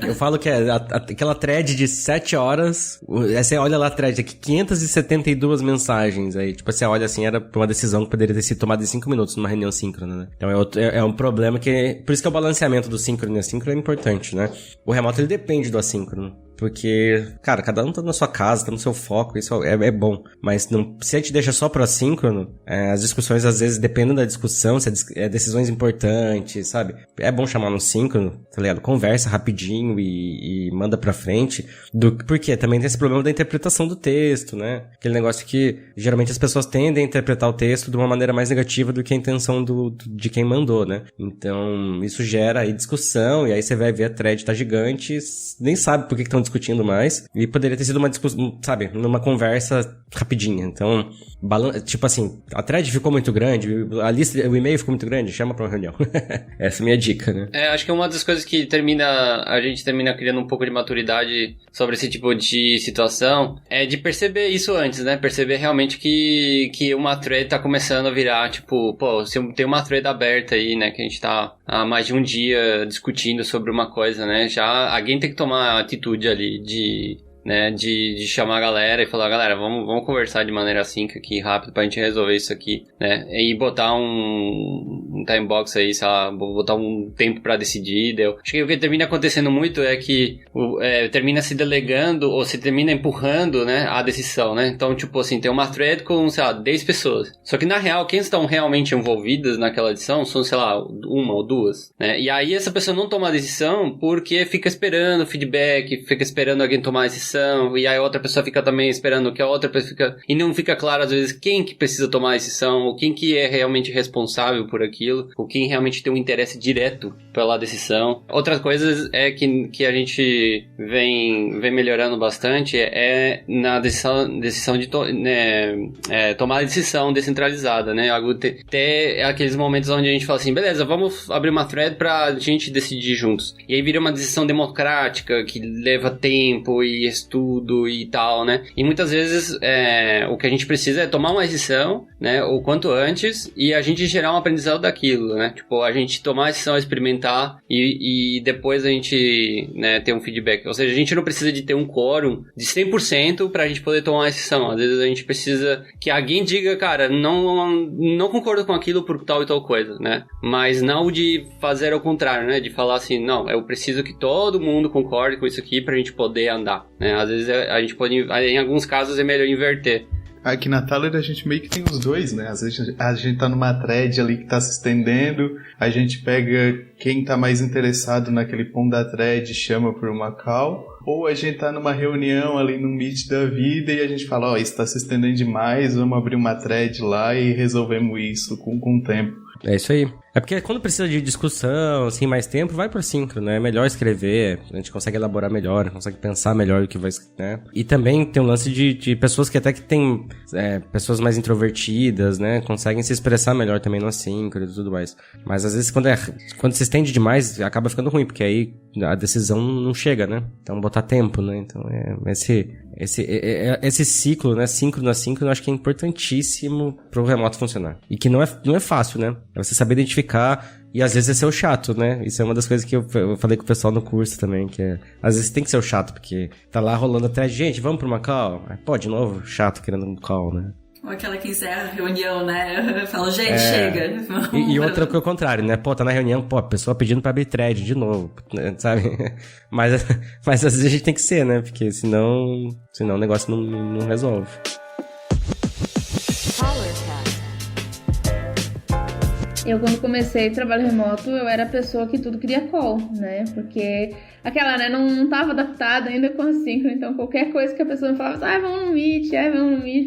Eu falo que aquela thread de 7 horas, você olha lá a thread, aqui 572 mensagens, aí tipo, você olha assim, era uma decisão que poderia ter sido tomada em 5 minutos numa reunião síncrona, né? Então é um problema que... Por isso que o balanceamento do síncrono e assíncrono é importante, né? O remoto, ele depende do assíncrono. Porque, cara, cada um tá na sua casa, tá no seu foco, isso é bom. Mas se a gente deixa só pro assíncrono, as discussões às vezes dependem da discussão, se é decisões importantes, sabe? É bom chamar no síncrono, tá ligado? Conversa rapidinho e manda pra frente. Porque também tem esse problema da interpretação do texto, né? Aquele negócio que geralmente as pessoas tendem a interpretar o texto de uma maneira mais negativa do que a intenção de quem mandou, né? Então, isso gera aí discussão, e aí você vai ver a thread tá gigante, nem sabe por que estão discutindo mais, e poderia ter sido uma discussão, sabe, numa conversa rapidinha. Então, tipo assim, a thread ficou muito grande, a lista, o e-mail ficou muito grande, chama pra uma reunião. Essa é a minha dica, né? Acho que uma das coisas que a gente termina criando um pouco de maturidade sobre esse tipo de situação é de perceber isso antes, né? Perceber realmente que uma thread tá começando a virar, tipo, pô, se tem uma thread aberta aí, né, que a gente tá há mais de um dia discutindo sobre uma coisa, né, já alguém tem que tomar atitude ali de chamar a galera e falar, galera, vamos conversar de maneira asíncrona aqui, rápido, pra gente resolver isso aqui, né, e botar um time box aí, sei lá, botar um tempo pra decidir. Acho que o que termina acontecendo muito é que termina se delegando ou se termina empurrando, né, a decisão, né, então, tipo assim, tem uma thread com, sei lá, 10 pessoas, só que na real, quem estão realmente envolvidas naquela edição são, sei lá, uma ou duas, né, e aí essa pessoa não toma a decisão porque fica esperando feedback, fica esperando alguém tomar a decisão, e aí a outra pessoa fica também esperando que a outra pessoa fica... E não fica claro, às vezes, quem que precisa tomar a decisão, ou quem que é realmente responsável por aquilo, ou quem realmente tem um interesse direto pela decisão. Outras coisas que a gente vem melhorando bastante na decisão de tomar a decisão descentralizada, né? Até aqueles momentos onde a gente fala assim, beleza, vamos abrir uma thread pra gente decidir juntos. E aí vira uma decisão democrática, que leva tempo e estudo e tal, né? E muitas vezes o que a gente precisa é tomar uma decisão, né, o quanto antes, e a gente gerar um aprendizado daquilo, né? Tipo, a gente tomar a decisão, experimentar e depois a gente, né, ter um feedback. Ou seja, a gente não precisa de ter um quórum de 100% pra gente poder tomar uma decisão. Às vezes a gente precisa que alguém diga, cara, não concordo com aquilo por tal e tal coisa, né? Mas não de fazer ao contrário, né? De falar assim, não, eu preciso que todo mundo concorde com isso aqui pra gente poder andar, né? Às vezes a gente pode, em alguns casos é melhor inverter. Aqui na Thaler a gente meio que tem os dois, né? Às vezes a gente tá numa thread ali que tá se estendendo, a gente pega quem tá mais interessado naquele ponto da thread e chama por uma call, ou a gente tá numa reunião ali no Meet da vida e a gente fala, isso tá se estendendo demais, vamos abrir uma thread lá e resolvemos isso com o tempo. É isso aí. É porque quando precisa de discussão, assim, mais tempo, vai pro síncrono, né? É melhor escrever, a gente consegue elaborar melhor, consegue pensar melhor o que vai, né? E também tem um lance de pessoas que até que tem pessoas mais introvertidas, né? Conseguem se expressar melhor também no assíncrono e tudo mais. Mas às vezes quando se estende demais, acaba ficando ruim, porque aí a decisão não chega, né? Então botar tempo, né? Então esse ciclo, né? Síncrono a síncrono, eu acho que é importantíssimo pro remoto funcionar. E que não é fácil, né? É você saber identificar e às vezes é ser o chato, né? Isso é uma das coisas que eu falei com o pessoal no curso também, que às vezes tem que ser o chato, porque tá lá rolando até, gente, vamos pra uma call? Pô, de novo, chato querendo um call, né? Ou aquela que encerra a reunião, né? Eu falo, gente, chega. E outra que é o contrário, né? Pô, tá na reunião, pô, a pessoa pedindo pra abrir thread de novo, né? Sabe? Mas às vezes a gente tem que ser, né? Porque senão o negócio não resolve. Eu, quando comecei trabalho remoto, eu era a pessoa que tudo queria call, né? Porque aquela, né, não tava adaptada ainda com a síncrono, então qualquer coisa que a pessoa me falava, vamos no Meet,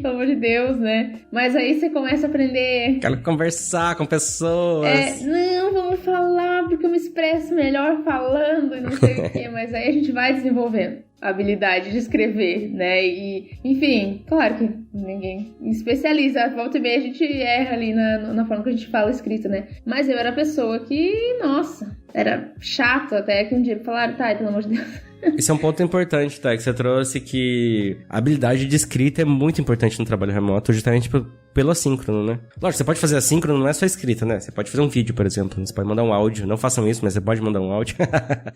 pelo amor de Deus, né? Mas aí você começa a aprender... Quero conversar com pessoas. Não, vamos falar, porque eu me expresso melhor falando e não sei o quê, mas aí a gente vai desenvolvendo a habilidade de escrever, né? E, enfim, claro que ninguém especializa. Volta e meia a gente erra ali na forma que a gente fala escrito, né? Mas eu era a pessoa que, nossa, era chato até que um dia falaram, tá, pelo amor de Deus. Esse é um ponto importante, tá? Que você trouxe que a habilidade de escrita é muito importante no trabalho remoto, justamente pelo assíncrono, né? Lógico, você pode fazer assíncrono, não é só escrita, né? Você pode fazer um vídeo, por exemplo. Você pode mandar um áudio. Não façam isso, mas você pode mandar um áudio.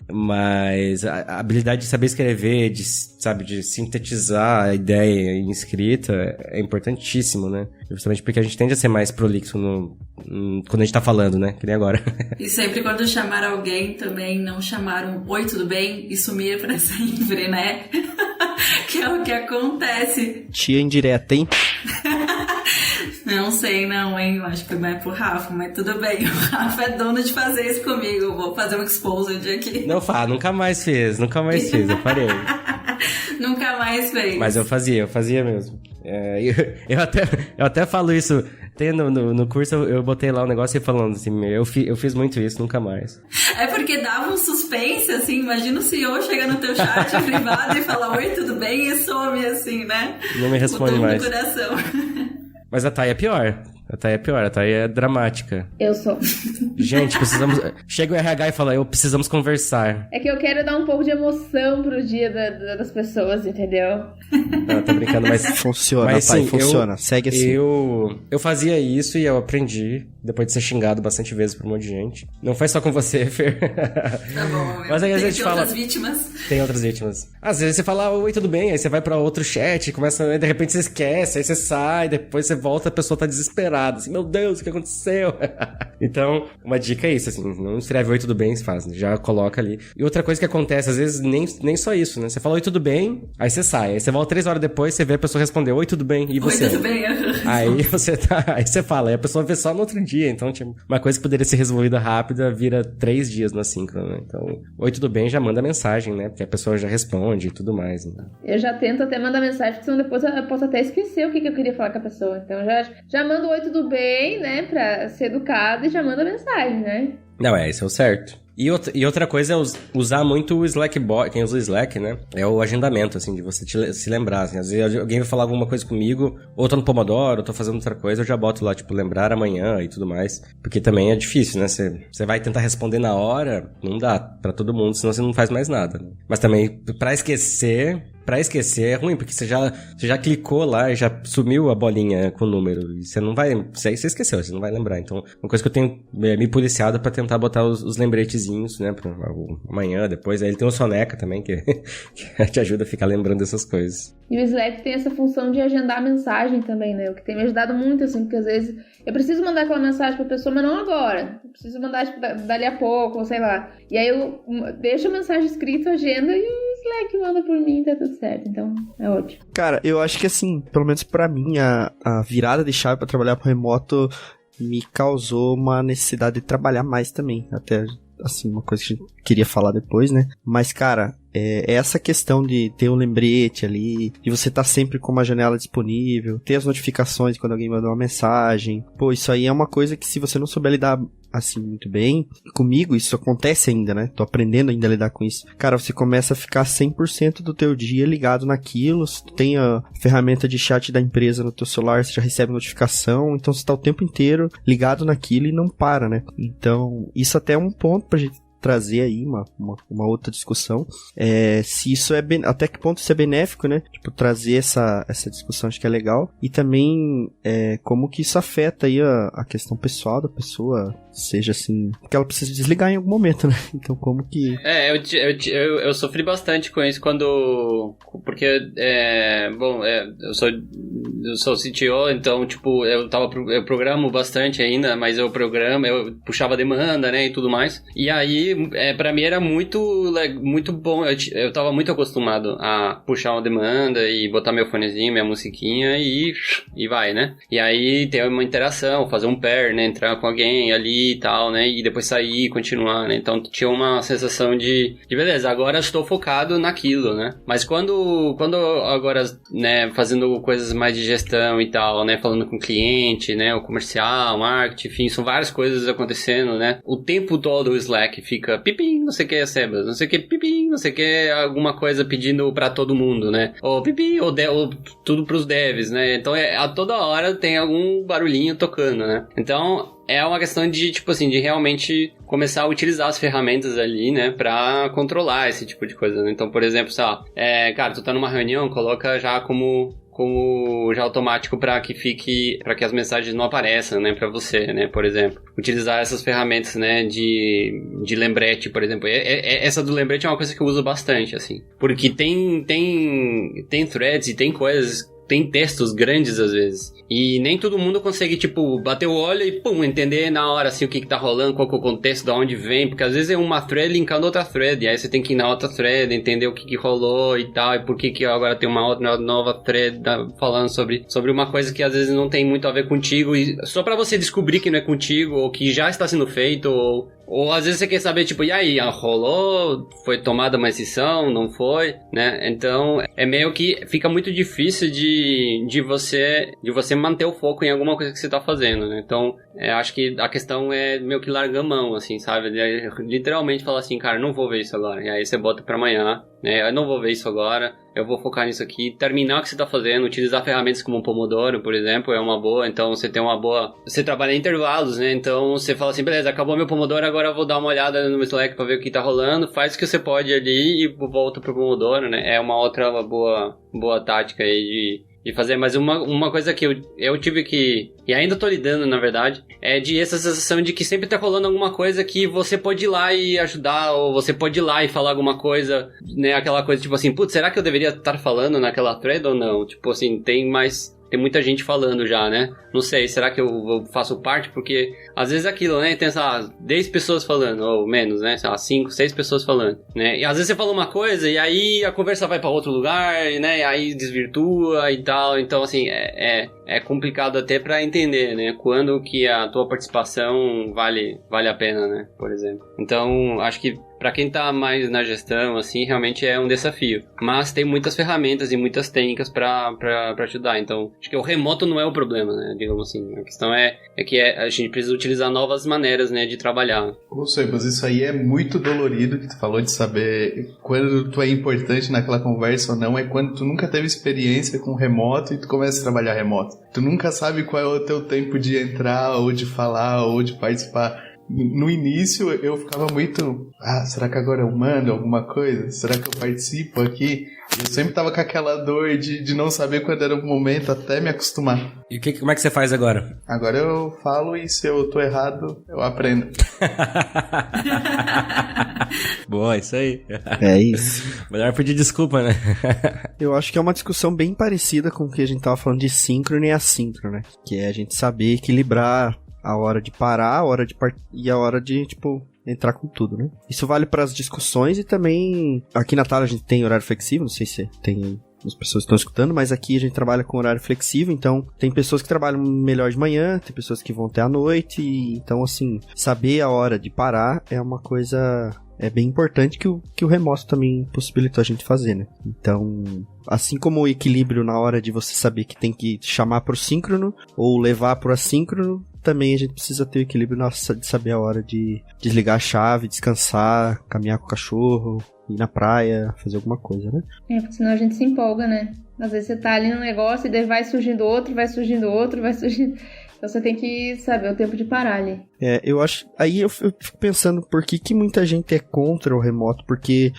Mas a habilidade de saber escrever, de sintetizar a ideia em escrita é importantíssimo, né? Justamente porque a gente tende a ser mais prolixo quando a gente tá falando, né? Que nem agora. E sempre quando chamar alguém também não chamaram oi, tudo bem? E sumir pra sempre, né? Que é o que acontece. Tia indireta, hein? Não sei não, hein? Eu acho que vai pro Rafa, mas tudo bem. O Rafa é dono de fazer isso comigo. Eu vou fazer um exposed aqui. Não, nunca mais fiz, eu parei. Nunca mais fez. Mas eu fazia mesmo. Eu até falo isso. Tem no curso eu botei lá um negócio e falando assim, eu fiz muito isso, nunca mais. É porque dava um suspense, assim, imagina o CEO chega no teu chat privado e fala, oi, tudo bem? E some, assim, né? Não me responde mais. No coração. Mas a Thay é pior. A Thay é dramática. Eu sou. Gente, precisamos... Chega o RH e fala, precisamos conversar. É que eu quero dar um pouco de emoção pro dia das pessoas, entendeu? Não, tô brincando, mas... Funciona, mas, Thay, funciona. Segue assim. Eu fazia isso e eu aprendi, depois de ser xingado bastante vezes por um monte de gente. Não faz só com você, Fer. Tá bom. Mas aí a gente fala... outras vítimas. Tem outras vítimas. Às vezes você fala, oi, tudo bem? Aí você vai pra outro chat, começa... De repente você esquece, aí você sai, depois você volta, a pessoa tá desesperada. Assim, meu Deus, o que aconteceu? Então, uma dica é isso, assim, não escreve oi, tudo bem, se faz, já coloca ali. E outra coisa que acontece, às vezes, nem só isso, né? Você fala oi, tudo bem, aí você sai. Aí você volta 3 horas depois, você vê a pessoa responder oi, tudo bem, e você? Oi, tudo bem. Aí você fala, aí a pessoa vê só no outro dia. Então, tipo, uma coisa que poderia ser resolvida rápida vira 3 dias no assíncrono, né? Então, oi, tudo bem, já manda mensagem, né? Porque a pessoa já responde e tudo mais, né? Eu já tento até mandar mensagem, porque senão depois eu posso até esquecer o que eu queria falar com a pessoa. Então, já mando oi, tudo bem, né? Pra ser educado e já manda mensagem, né? Não, esse é o certo. E outra coisa é usar muito o Slack bot, quem usa o Slack, né? É o agendamento, assim, de você se lembrar, assim. Às vezes alguém vai falar alguma coisa comigo, ou tô no Pomodoro, ou tô fazendo outra coisa, eu já boto lá, tipo, lembrar amanhã e tudo mais. Porque também é difícil, né? Você vai tentar responder na hora, não dá pra todo mundo, senão você não faz mais nada, né? Mas também, pra esquecer é ruim, porque você já clicou lá e já sumiu a bolinha com o número. E você não vai... Você esqueceu, você não vai lembrar. Então, uma coisa que eu tenho me policiado pra tentar botar os lembretezinhos, né? Pra amanhã, depois. Aí ele tem o Soneca também, que te ajuda a ficar lembrando dessas coisas. E o Slack tem essa função de agendar a mensagem também, né? O que tem me ajudado muito, assim, porque às vezes eu preciso mandar aquela mensagem pra pessoa, mas não agora. Eu preciso mandar, tipo, dali a pouco, ou sei lá. E aí eu deixo a mensagem escrita, agenda e o Slack manda por mim, tá tudo certo. Então, é ótimo. Cara, eu acho que assim, pelo menos pra mim, a virada de chave pra trabalhar pro remoto me causou uma necessidade de trabalhar mais também. Até, assim, uma coisa que a gente queria falar depois, né? Mas, cara... essa questão de ter um lembrete ali, de você estar sempre com uma janela disponível, ter as notificações quando alguém manda uma mensagem. Pô, isso aí é uma coisa que se você não souber lidar assim muito bem, comigo isso acontece ainda, né? Tô aprendendo ainda a lidar com isso. Cara, você começa a ficar 100% do teu dia ligado naquilo, se tu tem a ferramenta de chat da empresa no teu celular, você já recebe notificação, então você tá o tempo inteiro ligado naquilo e não para, né? Então, isso até é um ponto pra gente trazer aí uma outra discussão, se isso é até que ponto isso é benéfico, né? Tipo, trazer essa discussão, acho que é legal, e também como que isso afeta aí a questão pessoal da pessoa, seja assim, porque ela precisa desligar em algum momento, né? Então como que... Eu sofri bastante com isso porque eu sou CTO, então, tipo, eu programo bastante ainda, mas eu puxava demanda, né, e tudo mais, e aí pra mim era muito bom, eu tava muito acostumado a puxar uma demanda e botar meu fonezinho, minha musiquinha e vai, né? E aí ter uma interação, fazer um pair, né? Entrar com alguém ali e tal, né? E depois sair e continuar, né? Então tinha uma sensação de beleza, agora estou focado naquilo, né? Mas quando agora, né, fazendo coisas mais de gestão e tal, né? Falando com o cliente, né? O comercial, marketing, enfim, são várias coisas acontecendo, né? O tempo todo o Slack fica pipim, não sei o que, Sebas, não sei o que, pipim, não sei o que, alguma coisa pedindo pra todo mundo, né? Ou pipim, ou tudo pros devs, né? Então, a toda hora tem algum barulhinho tocando, né? Então, é uma questão de, tipo assim, de realmente começar a utilizar as ferramentas ali, né, pra controlar esse tipo de coisa, né? Então, por exemplo, sei lá, cara, tu tá numa reunião, coloca já como como já automático para que as mensagens não apareçam, né, para você, né, por exemplo. Utilizar essas ferramentas, né, de lembrete, por exemplo. Essa do lembrete é uma coisa que eu uso bastante, assim. Porque tem threads e tem coisas, tem textos grandes às vezes. E nem todo mundo consegue, tipo, bater o olho e, pum, entender na hora, assim, o que tá rolando, qual que é o contexto, de onde vem. Porque às vezes é uma thread linkando outra thread. E aí você tem que ir na outra thread, entender o que rolou e tal. E por que agora tem uma outra nova thread falando sobre uma coisa que às vezes não tem muito a ver contigo. E só pra você descobrir que não é contigo, ou que já está sendo feito, ou às vezes você quer saber, tipo, e aí, rolou? Foi tomada uma decisão? Não foi? Né? Então, é meio que fica muito difícil de você manter o foco em alguma coisa que você tá fazendo, né? Então, acho que a questão é meio que largar a mão, assim, sabe? Literalmente falar assim, cara, não vou ver isso agora. E aí você bota pra amanhã, né? Eu não vou ver isso agora, eu vou focar nisso aqui, terminar o que você tá fazendo, utilizar ferramentas como o Pomodoro, por exemplo, é uma boa. Então, você trabalha em intervalos, né? Então, você fala assim, beleza, acabou meu Pomodoro, agora eu vou dar uma olhada no Slack pra ver o que tá rolando, faz o que você pode ali e volta pro Pomodoro, né? É uma outra boa tática aí de fazer, mas uma coisa que eu tive que, e ainda tô lidando, na verdade, é de essa sensação de que sempre tá rolando alguma coisa que você pode ir lá e ajudar, ou você pode ir lá e falar alguma coisa, né, aquela coisa tipo assim, putz, será que eu deveria estar falando naquela thread ou não? Tipo assim, tem muita gente falando já, né? Não sei, será que eu faço parte? Porque às vezes é aquilo, né? Tem, sei lá, 10 pessoas falando, ou menos, né? Sei lá, 5, 6 pessoas falando, né? E às vezes você fala uma coisa e aí a conversa vai pra outro lugar, né? E aí desvirtua e tal. Então, assim, é complicado até pra entender, né? Quando que a tua participação vale a pena, né? Por exemplo. Então, acho que pra quem tá mais na gestão, assim, realmente é um desafio. Mas tem muitas ferramentas e muitas técnicas pra ajudar. Então, acho que o remoto não é o problema, né? Digamos assim. A questão é que a gente precisa utilizar novas maneiras, né? De trabalhar. Ô, Sônia, mas isso aí é muito dolorido, que tu falou de saber quando tu é importante naquela conversa ou não, é quando tu nunca teve experiência com remoto e tu começa a trabalhar remoto. Tu nunca sabe qual é o teu tempo de entrar, ou de falar, ou de participar. No início eu ficava muito, será que agora eu mando alguma coisa? Será que eu participo aqui? Eu sempre tava com aquela dor de não saber quando era o momento até me acostumar. E como é que você faz agora? Agora eu falo e se eu tô errado, eu aprendo. Boa, isso aí. É isso. Melhor pedir desculpa, né? Eu acho que é uma discussão bem parecida com o que a gente tava falando de síncrono e assíncrono, né? Que é a gente saber equilibrar a hora de parar, a hora de e a hora de, tipo, entrar com tudo, né? Isso vale para as discussões e também... Aqui na Tala a gente tem horário flexível, não sei se tem as pessoas que estão escutando, mas aqui a gente trabalha com horário flexível, então tem pessoas que trabalham melhor de manhã, tem pessoas que vão até à noite, então, assim, saber a hora de parar é uma coisa... É bem importante que o remoto também possibilitou a gente fazer, né? Então, assim como o equilíbrio na hora de você saber que tem que chamar pro síncrono ou levar pro assíncrono, também a gente precisa ter o equilíbrio de saber a hora de desligar a chave, descansar, caminhar com o cachorro, ir na praia, fazer alguma coisa, né? Porque senão a gente se empolga, né? Às vezes você tá ali no negócio e daí vai surgindo outro. Então você tem que saber o tempo de parar ali. Eu acho... Aí eu fico pensando por que muita gente é contra o remoto, porque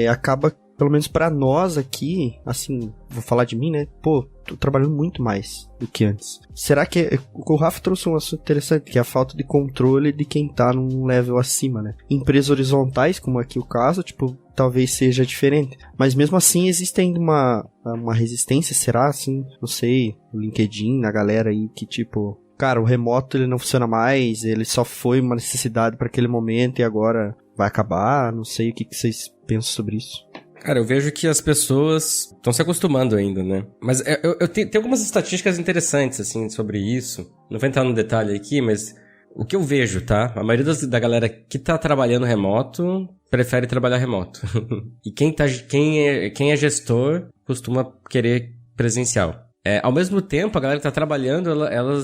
acaba, pelo menos pra nós aqui, assim, vou falar de mim, né? Pô, tô trabalhando muito mais do que antes. Será que... O Rafa trouxe um assunto interessante, que é a falta de controle de quem tá num level acima, né? Empresas horizontais, como aqui o caso, tipo, talvez seja diferente. Mas mesmo assim, existe ainda uma resistência, será, assim? Não sei, no LinkedIn, na galera aí, que tipo... Cara, o remoto ele não funciona mais, ele só foi uma necessidade para aquele momento e agora vai acabar. Não sei o que vocês pensam sobre isso. Cara, eu vejo que as pessoas estão se acostumando ainda, né? Mas eu tenho algumas estatísticas interessantes, assim, sobre isso. Não vou entrar no detalhe aqui, mas o que eu vejo, tá? A maioria da galera que tá trabalhando remoto prefere trabalhar remoto. E quem é gestor costuma querer presencial. ao mesmo tempo, a galera que tá trabalhando,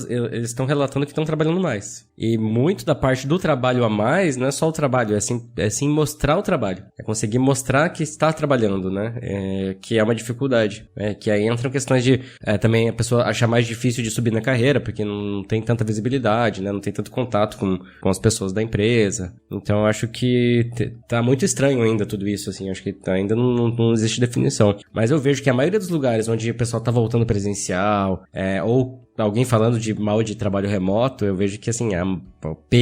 eles estão relatando que estão trabalhando mais. E muito da parte do trabalho a mais não é só o trabalho, é sim mostrar o trabalho. É conseguir mostrar que está trabalhando, né? Que é uma dificuldade. Que aí entram questões de também a pessoa achar mais difícil de subir na carreira, porque não tem tanta visibilidade, né? Não tem tanto contato com as pessoas da empresa. Então, eu acho que tá muito estranho ainda tudo isso, assim. Acho que ainda não existe definição. Mas eu vejo que a maioria dos lugares onde o pessoal tá voltando presencial, ou alguém falando mal de trabalho remoto, eu vejo que, assim,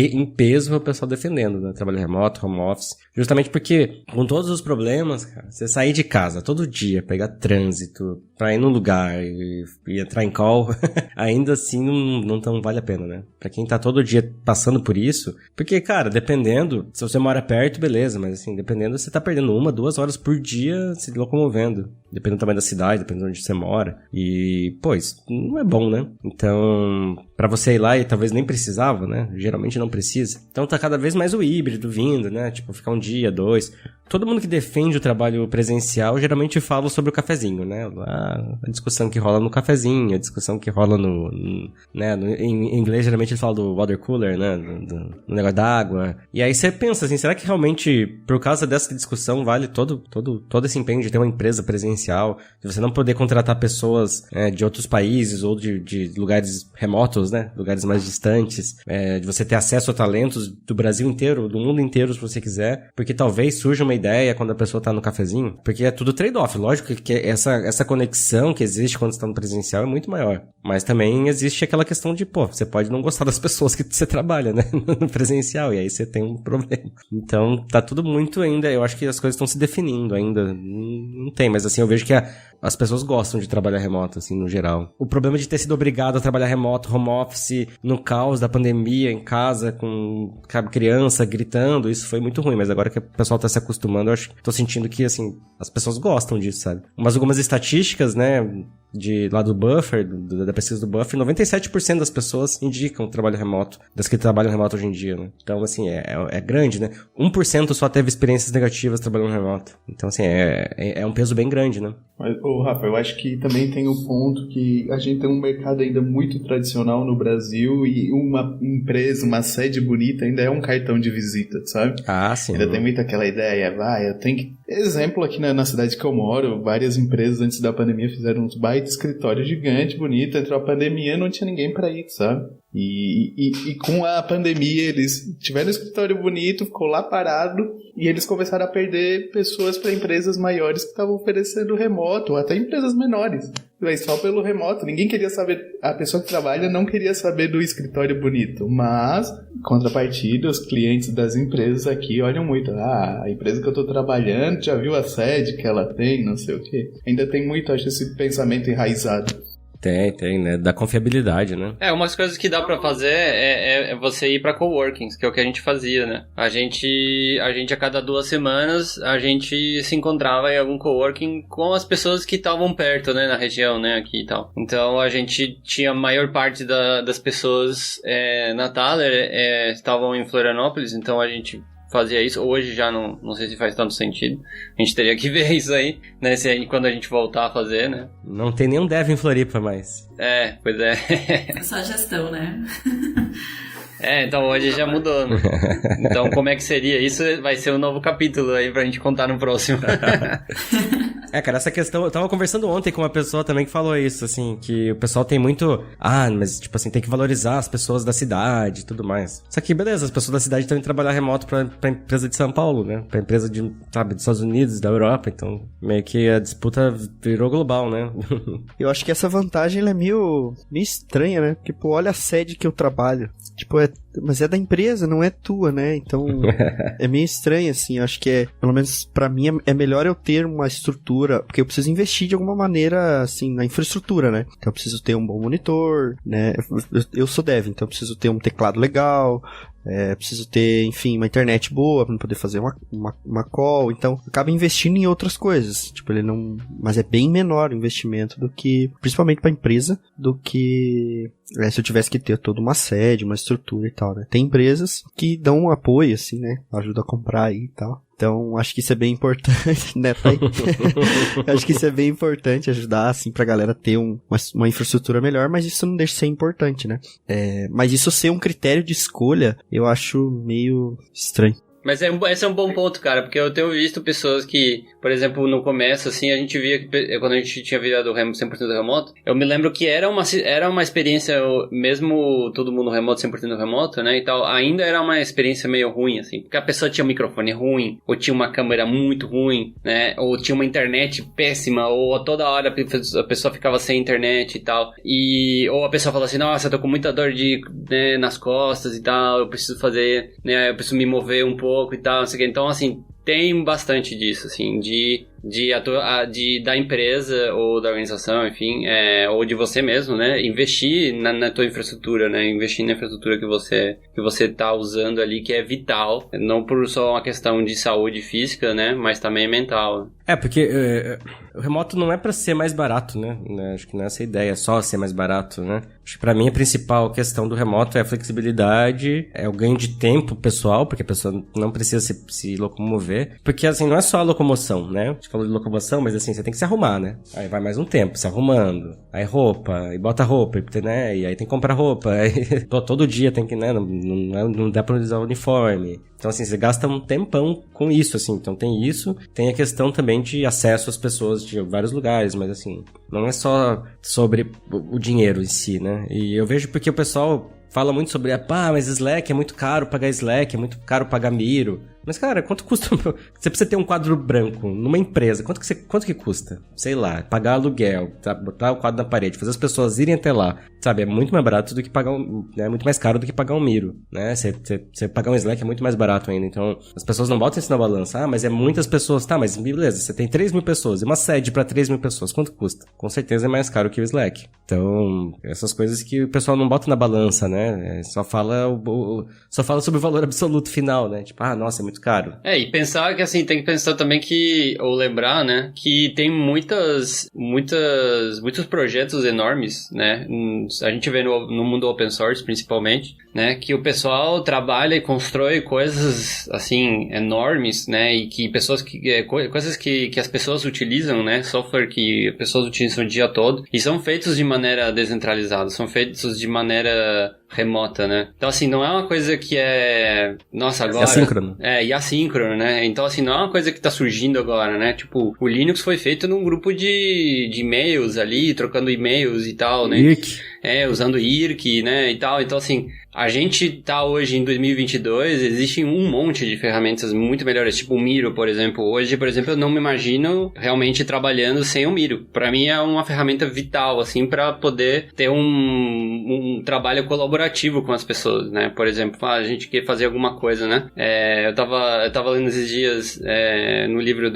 em peso o pessoal defendendo, né? Trabalho remoto, home office. Justamente porque, com todos os problemas, cara, você sair de casa todo dia, pegar trânsito, pra ir num lugar e entrar em call, ainda assim não vale a pena, né? Pra quem tá todo dia passando por isso, porque, cara, dependendo, se você mora perto, beleza, mas assim, dependendo, você tá perdendo 1-2 horas por dia se locomovendo. Dependendo também da cidade, dependendo de onde você mora. E, pô, isso não é bom, né? Então, pra você ir lá e talvez nem precisava, né? Geralmente não precisa. Então tá cada vez mais o híbrido vindo, né? Tipo, ficar 1 dia, 2. Todo mundo que defende o trabalho presencial geralmente fala sobre o cafezinho, né? A discussão que rola no cafezinho, a discussão que rola em inglês geralmente ele fala do water cooler, né? Do negócio da água. E aí você pensa assim, será que realmente por causa dessa discussão vale todo esse empenho de ter uma empresa presencial, de você não poder contratar pessoas de outros países ou de lugares remotos, né? Lugares mais distantes, de você ter acesso a talentos do Brasil inteiro, do mundo inteiro, se você quiser, porque talvez surja uma ideia quando a pessoa tá no cafezinho, porque é tudo trade-off. Lógico que essa conexão que existe quando você tá no presencial é muito maior, mas também existe aquela questão de, você pode não gostar das pessoas que você trabalha, né, no presencial, e aí você tem um problema. Então, tá tudo muito ainda, eu acho que as coisas estão se definindo ainda, não tem, mas assim, eu vejo que as pessoas gostam de trabalhar remoto, assim, no geral. O problema de ter sido obrigado a trabalhar remoto, home office, no caos da pandemia, em casa, com criança gritando, isso foi muito ruim, mas agora que o pessoal tá se acostumando, eu acho que tô sentindo que, assim, as pessoas gostam disso, sabe? Mas algumas estatísticas, né, lá do Buffer, da pesquisa do Buffer, 97% das pessoas indicam trabalho remoto, das que trabalham remoto hoje em dia, né? Então, assim, é grande, né? 1% só teve experiências negativas trabalhando remoto. Então, assim, é um peso bem grande, né? Mas, Rafa, eu acho que também tem o ponto que a gente tem um mercado ainda muito tradicional no Brasil e uma empresa, uma sede bonita ainda é um cartão de visita, sabe? Ah, sim. Ainda tem muito aquela ideia, eu tenho que... Exemplo, aqui na cidade que eu moro, várias empresas antes da pandemia fizeram uns baita escritório gigante, bonito, entrou a pandemia não tinha ninguém pra ir, sabe? E com a pandemia eles tiveram um escritório bonito, ficou lá parado e eles começaram a perder pessoas para empresas maiores que estavam oferecendo remoto, ou até empresas menores. Mas só pelo remoto, ninguém queria saber, a pessoa que trabalha não queria saber do escritório bonito, mas, em contrapartida, os clientes das empresas aqui olham muito, a empresa que eu tô trabalhando, já viu a sede que ela tem, não sei o quê. Ainda tem muito, acho, esse pensamento enraizado. Tem, né? Da confiabilidade, né? Umas coisas que dá pra fazer é você ir pra coworkings, que é o que a gente fazia, né? A gente a cada 2 semanas, a gente se encontrava em algum coworking com as pessoas que estavam perto, né? Na região, né? Aqui e tal. Então, a gente tinha a maior parte das pessoas na Thaler estavam em Florianópolis, então a gente fazia isso. Hoje já não sei se faz tanto sentido. A gente teria que ver isso aí, né? Quando a gente voltar a fazer, né? Não tem nenhum dev em Floripa mais. Pois é. É só gestão, né? Então hoje já mudou, né? Então como é que seria? Isso vai ser um novo capítulo aí pra gente contar no próximo. Cara, essa questão... Eu tava conversando ontem com uma pessoa também que falou isso, assim, que o pessoal tem muito... mas, tipo assim, tem que valorizar as pessoas da cidade e tudo mais. Só que, beleza, as pessoas da cidade também trabalhar remoto pra empresa de São Paulo, né? Pra empresa dos Estados Unidos, da Europa, então meio que a disputa virou global, né? Eu acho que essa vantagem, ela é meio estranha, né? Porque, olha a sede que eu trabalho. Tipo, mas é da empresa, não é tua, né? Então, é meio estranho, assim. Eu acho que pelo menos pra mim, é melhor eu ter uma estrutura, porque eu preciso investir de alguma maneira, assim, na infraestrutura, né? Então, eu preciso ter um bom monitor, né? Eu sou dev, então eu preciso ter um teclado legal, preciso ter, enfim, uma internet boa pra poder fazer uma call. Então, acaba investindo em outras coisas. Tipo, mas é bem menor o investimento do que, principalmente pra empresa, do que se eu tivesse que ter toda uma sede, uma estrutura e tal, né? Tem empresas que dão um apoio, assim, né? Ajuda a comprar aí e tal. Então, acho que isso é bem importante, né, Thay? Acho que isso é bem importante, ajudar, assim, pra galera ter uma infraestrutura melhor, mas isso não deixa de ser importante, né? Mas isso ser um critério de escolha, eu acho meio estranho. Mas esse é um bom ponto, cara, porque eu tenho visto pessoas que, por exemplo, no começo, assim, a gente via que quando a gente tinha virado 100% remoto, eu me lembro que era uma experiência, mesmo todo mundo remoto, 100% remoto, né, e tal, ainda era uma experiência meio ruim, assim, porque a pessoa tinha um microfone ruim, ou tinha uma câmera muito ruim, né, ou tinha uma internet péssima, ou a toda hora a pessoa ficava sem internet e tal, ou a pessoa falava assim, nossa, eu tô com muita dor né, nas costas e tal, eu preciso fazer, né, eu preciso me mover um pouco e tal, não sei o que. Então, assim, tem bastante disso, assim, da empresa ou da organização, enfim, ou de você mesmo, né, investir na tua infraestrutura, né, investir na infraestrutura que você tá usando ali, que é vital, não por só uma questão de saúde física, né, mas também mental. Porque o remoto não é pra ser mais barato, né, acho que não é essa a ideia, é só ser mais barato, né. Acho que pra mim a principal questão do remoto é a flexibilidade, é o ganho de tempo pessoal, porque a pessoa não precisa se locomover, porque assim, não é só a locomoção, né, a gente falou de locomoção, mas assim, você tem que se arrumar, né, aí vai mais um tempo se arrumando, aí roupa, e bota roupa, né, e aí tem que comprar roupa, aí todo dia tem que, né, não dá pra usar o uniforme. Então, assim, você gasta um tempão com isso, assim. Então, tem isso. Tem a questão também de acesso às pessoas de vários lugares. Mas, assim, não é só sobre o dinheiro em si, né? E eu vejo porque o pessoal fala muito sobre, mas Slack é muito caro pagar Slack, é muito caro pagar Miro. Mas, cara, quanto custa? Você precisa ter um quadro branco numa empresa. Quanto que custa? Sei lá, pagar aluguel, botar o quadro na parede, fazer as pessoas irem até lá. Sabe, é muito mais barato do que pagar é muito mais caro do que pagar um Miro, né? Você pagar um Slack é muito mais barato ainda. Então, as pessoas não botam isso na balança. Mas é muitas pessoas. Tá, mas beleza, você tem 3.000 pessoas e uma sede pra 3.000 pessoas. Quanto custa? Com certeza é mais caro que o Slack. Então, essas coisas que o pessoal não bota na balança, né? Só fala sobre o valor absoluto final, né? Tipo, nossa, é muito caro. E pensar que, assim, tem que pensar também ou lembrar, né, que tem muitos projetos enormes, né, a gente vê no mundo open source, principalmente, né, que o pessoal trabalha e constrói coisas, assim, enormes, né, e que coisas que as pessoas utilizam, né, software que as pessoas utilizam o dia todo, e são feitos de maneira descentralizada, são feitos de maneira remota, né? Então, assim, não é uma coisa que nossa, agora... É assíncrono. E assíncrono, né? Então, assim, não é uma coisa que tá surgindo agora, né? Tipo, o Linux foi feito num grupo de e-mails ali, trocando e-mails e tal, né? IRC. Usando IRC, né? E tal. Então, assim, a gente tá hoje em 2022, existem um monte de ferramentas muito melhores, tipo o Miro, por exemplo. Hoje, por exemplo, eu não me imagino realmente trabalhando sem o Miro. Pra mim é uma ferramenta vital, assim, pra poder ter um trabalho colaborativo com as pessoas, né? Por exemplo, a gente quer fazer alguma coisa, né? Eu tava lendo esses dias no livro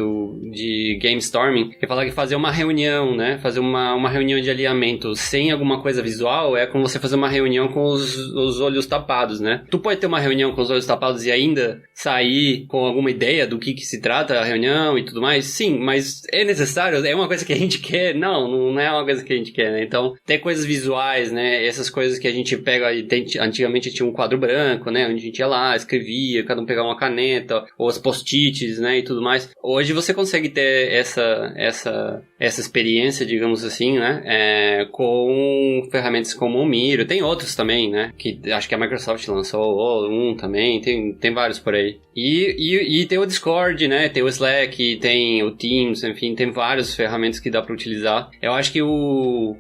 de Game Storming, que fala que fazer uma reunião, né? Fazer uma reunião de alinhamento sem alguma coisa visual é como você fazer uma reunião com os olhos tapados, né? Tu pode ter uma reunião com os olhos tapados e ainda sair com alguma ideia do que se trata a reunião e tudo mais? Sim, mas é necessário? É uma coisa que a gente quer? Não é uma coisa que a gente quer, né? Então, ter coisas visuais, né? Essas coisas que a gente pega antigamente tinha um quadro branco, né? Onde a gente ia lá, escrevia, cada um pegava uma caneta, ou os post-its, né? E tudo mais. Hoje você consegue ter essa experiência, digamos assim, né? Com ferramentas como o Miro. Tem outros também, né? Que acho que a Microsoft lançou um também. Tem vários por aí. E tem o Discord, né? Tem o Slack, tem o Teams, enfim, tem várias ferramentas que dá pra utilizar. Eu acho que o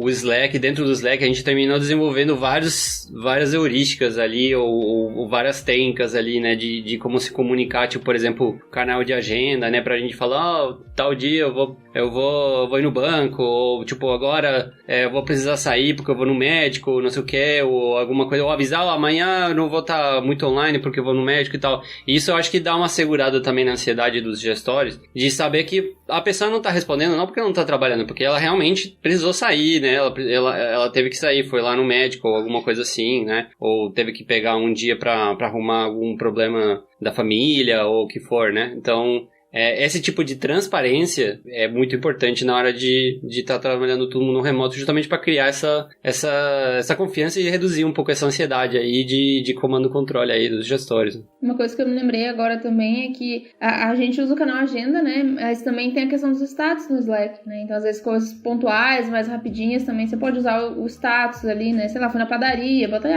Slack, dentro do Slack, a gente terminou desenvolvendo várias heurísticas ali, ou várias técnicas ali, né? De como se comunicar, tipo, por exemplo, canal de agenda, né? Pra gente falar, tal dia eu vou ir no banco, ou tipo, agora eu vou precisar sair porque eu vou no médico, não sei o que, ou alguma coisa, ou avisar, amanhã eu não vou estar muito online porque eu vou no médico e tal. E isso eu acho que dá uma segurada também na ansiedade dos gestores, de saber que a pessoa não tá respondendo não porque não tá trabalhando, porque ela realmente precisou sair, né? Ela teve que sair, foi lá no médico ou alguma coisa assim, né? Ou teve que pegar um dia pra arrumar algum problema da família ou o que for, né? Então, esse tipo de transparência é muito importante na hora de estar trabalhando todo mundo no remoto, justamente para criar essa confiança e reduzir um pouco essa ansiedade aí de comando e controle aí dos gestores. Uma coisa que eu me lembrei agora também é que a gente usa o canal Agenda, né? Mas também tem a questão dos status no Slack, né? Então, às vezes, coisas pontuais, mais rapidinhas também, você pode usar o status ali, né? Sei lá, fui na padaria, bota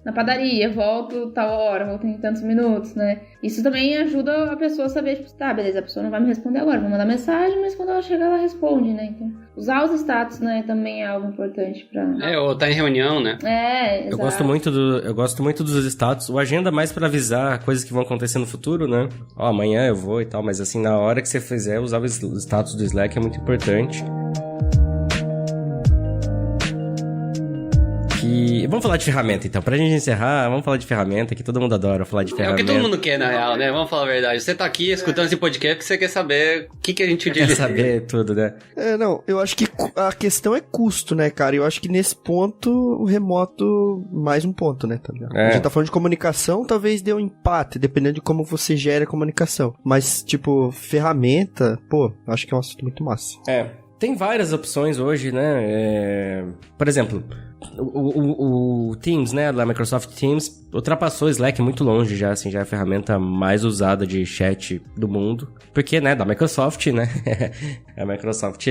na padaria, volto tal hora, volto em tantos minutos, né? Isso também ajuda a pessoa a saber, tipo, tá, beleza, a pessoa não vai me responder agora, vou mandar mensagem, mas quando ela chegar, ela responde, né? Então, usar os status, né, também é algo importante pra... ou tá em reunião, né? Exato. Eu gosto muito dos status. O Agenda mais pra avisar coisas que vão acontecer no futuro, né? Amanhã eu vou e tal, mas assim, na hora que você fizer, usar o status do Slack é muito importante. Vamos falar de ferramenta, então. Pra gente encerrar, vamos falar de ferramenta, que todo mundo adora falar de ferramenta. É o que todo mundo quer, na real, né? Vamos falar a verdade. Você tá aqui escutando esse podcast porque você quer saber o que a gente utiliza. Quer saber tudo, né? Não, eu acho que a questão é custo, né, cara? Eu acho que nesse ponto, o remoto, mais um ponto, né? Tá ligado? A gente tá falando de comunicação, talvez dê um empate, dependendo de como você gera a comunicação. Mas, tipo, ferramenta, acho que é um assunto muito massa. Tem várias opções hoje, né? Por exemplo, o Teams, né, da Microsoft Teams, ultrapassou o Slack muito longe já, assim, já é a ferramenta mais usada de chat do mundo. Porque, né, da Microsoft, né, a Microsoft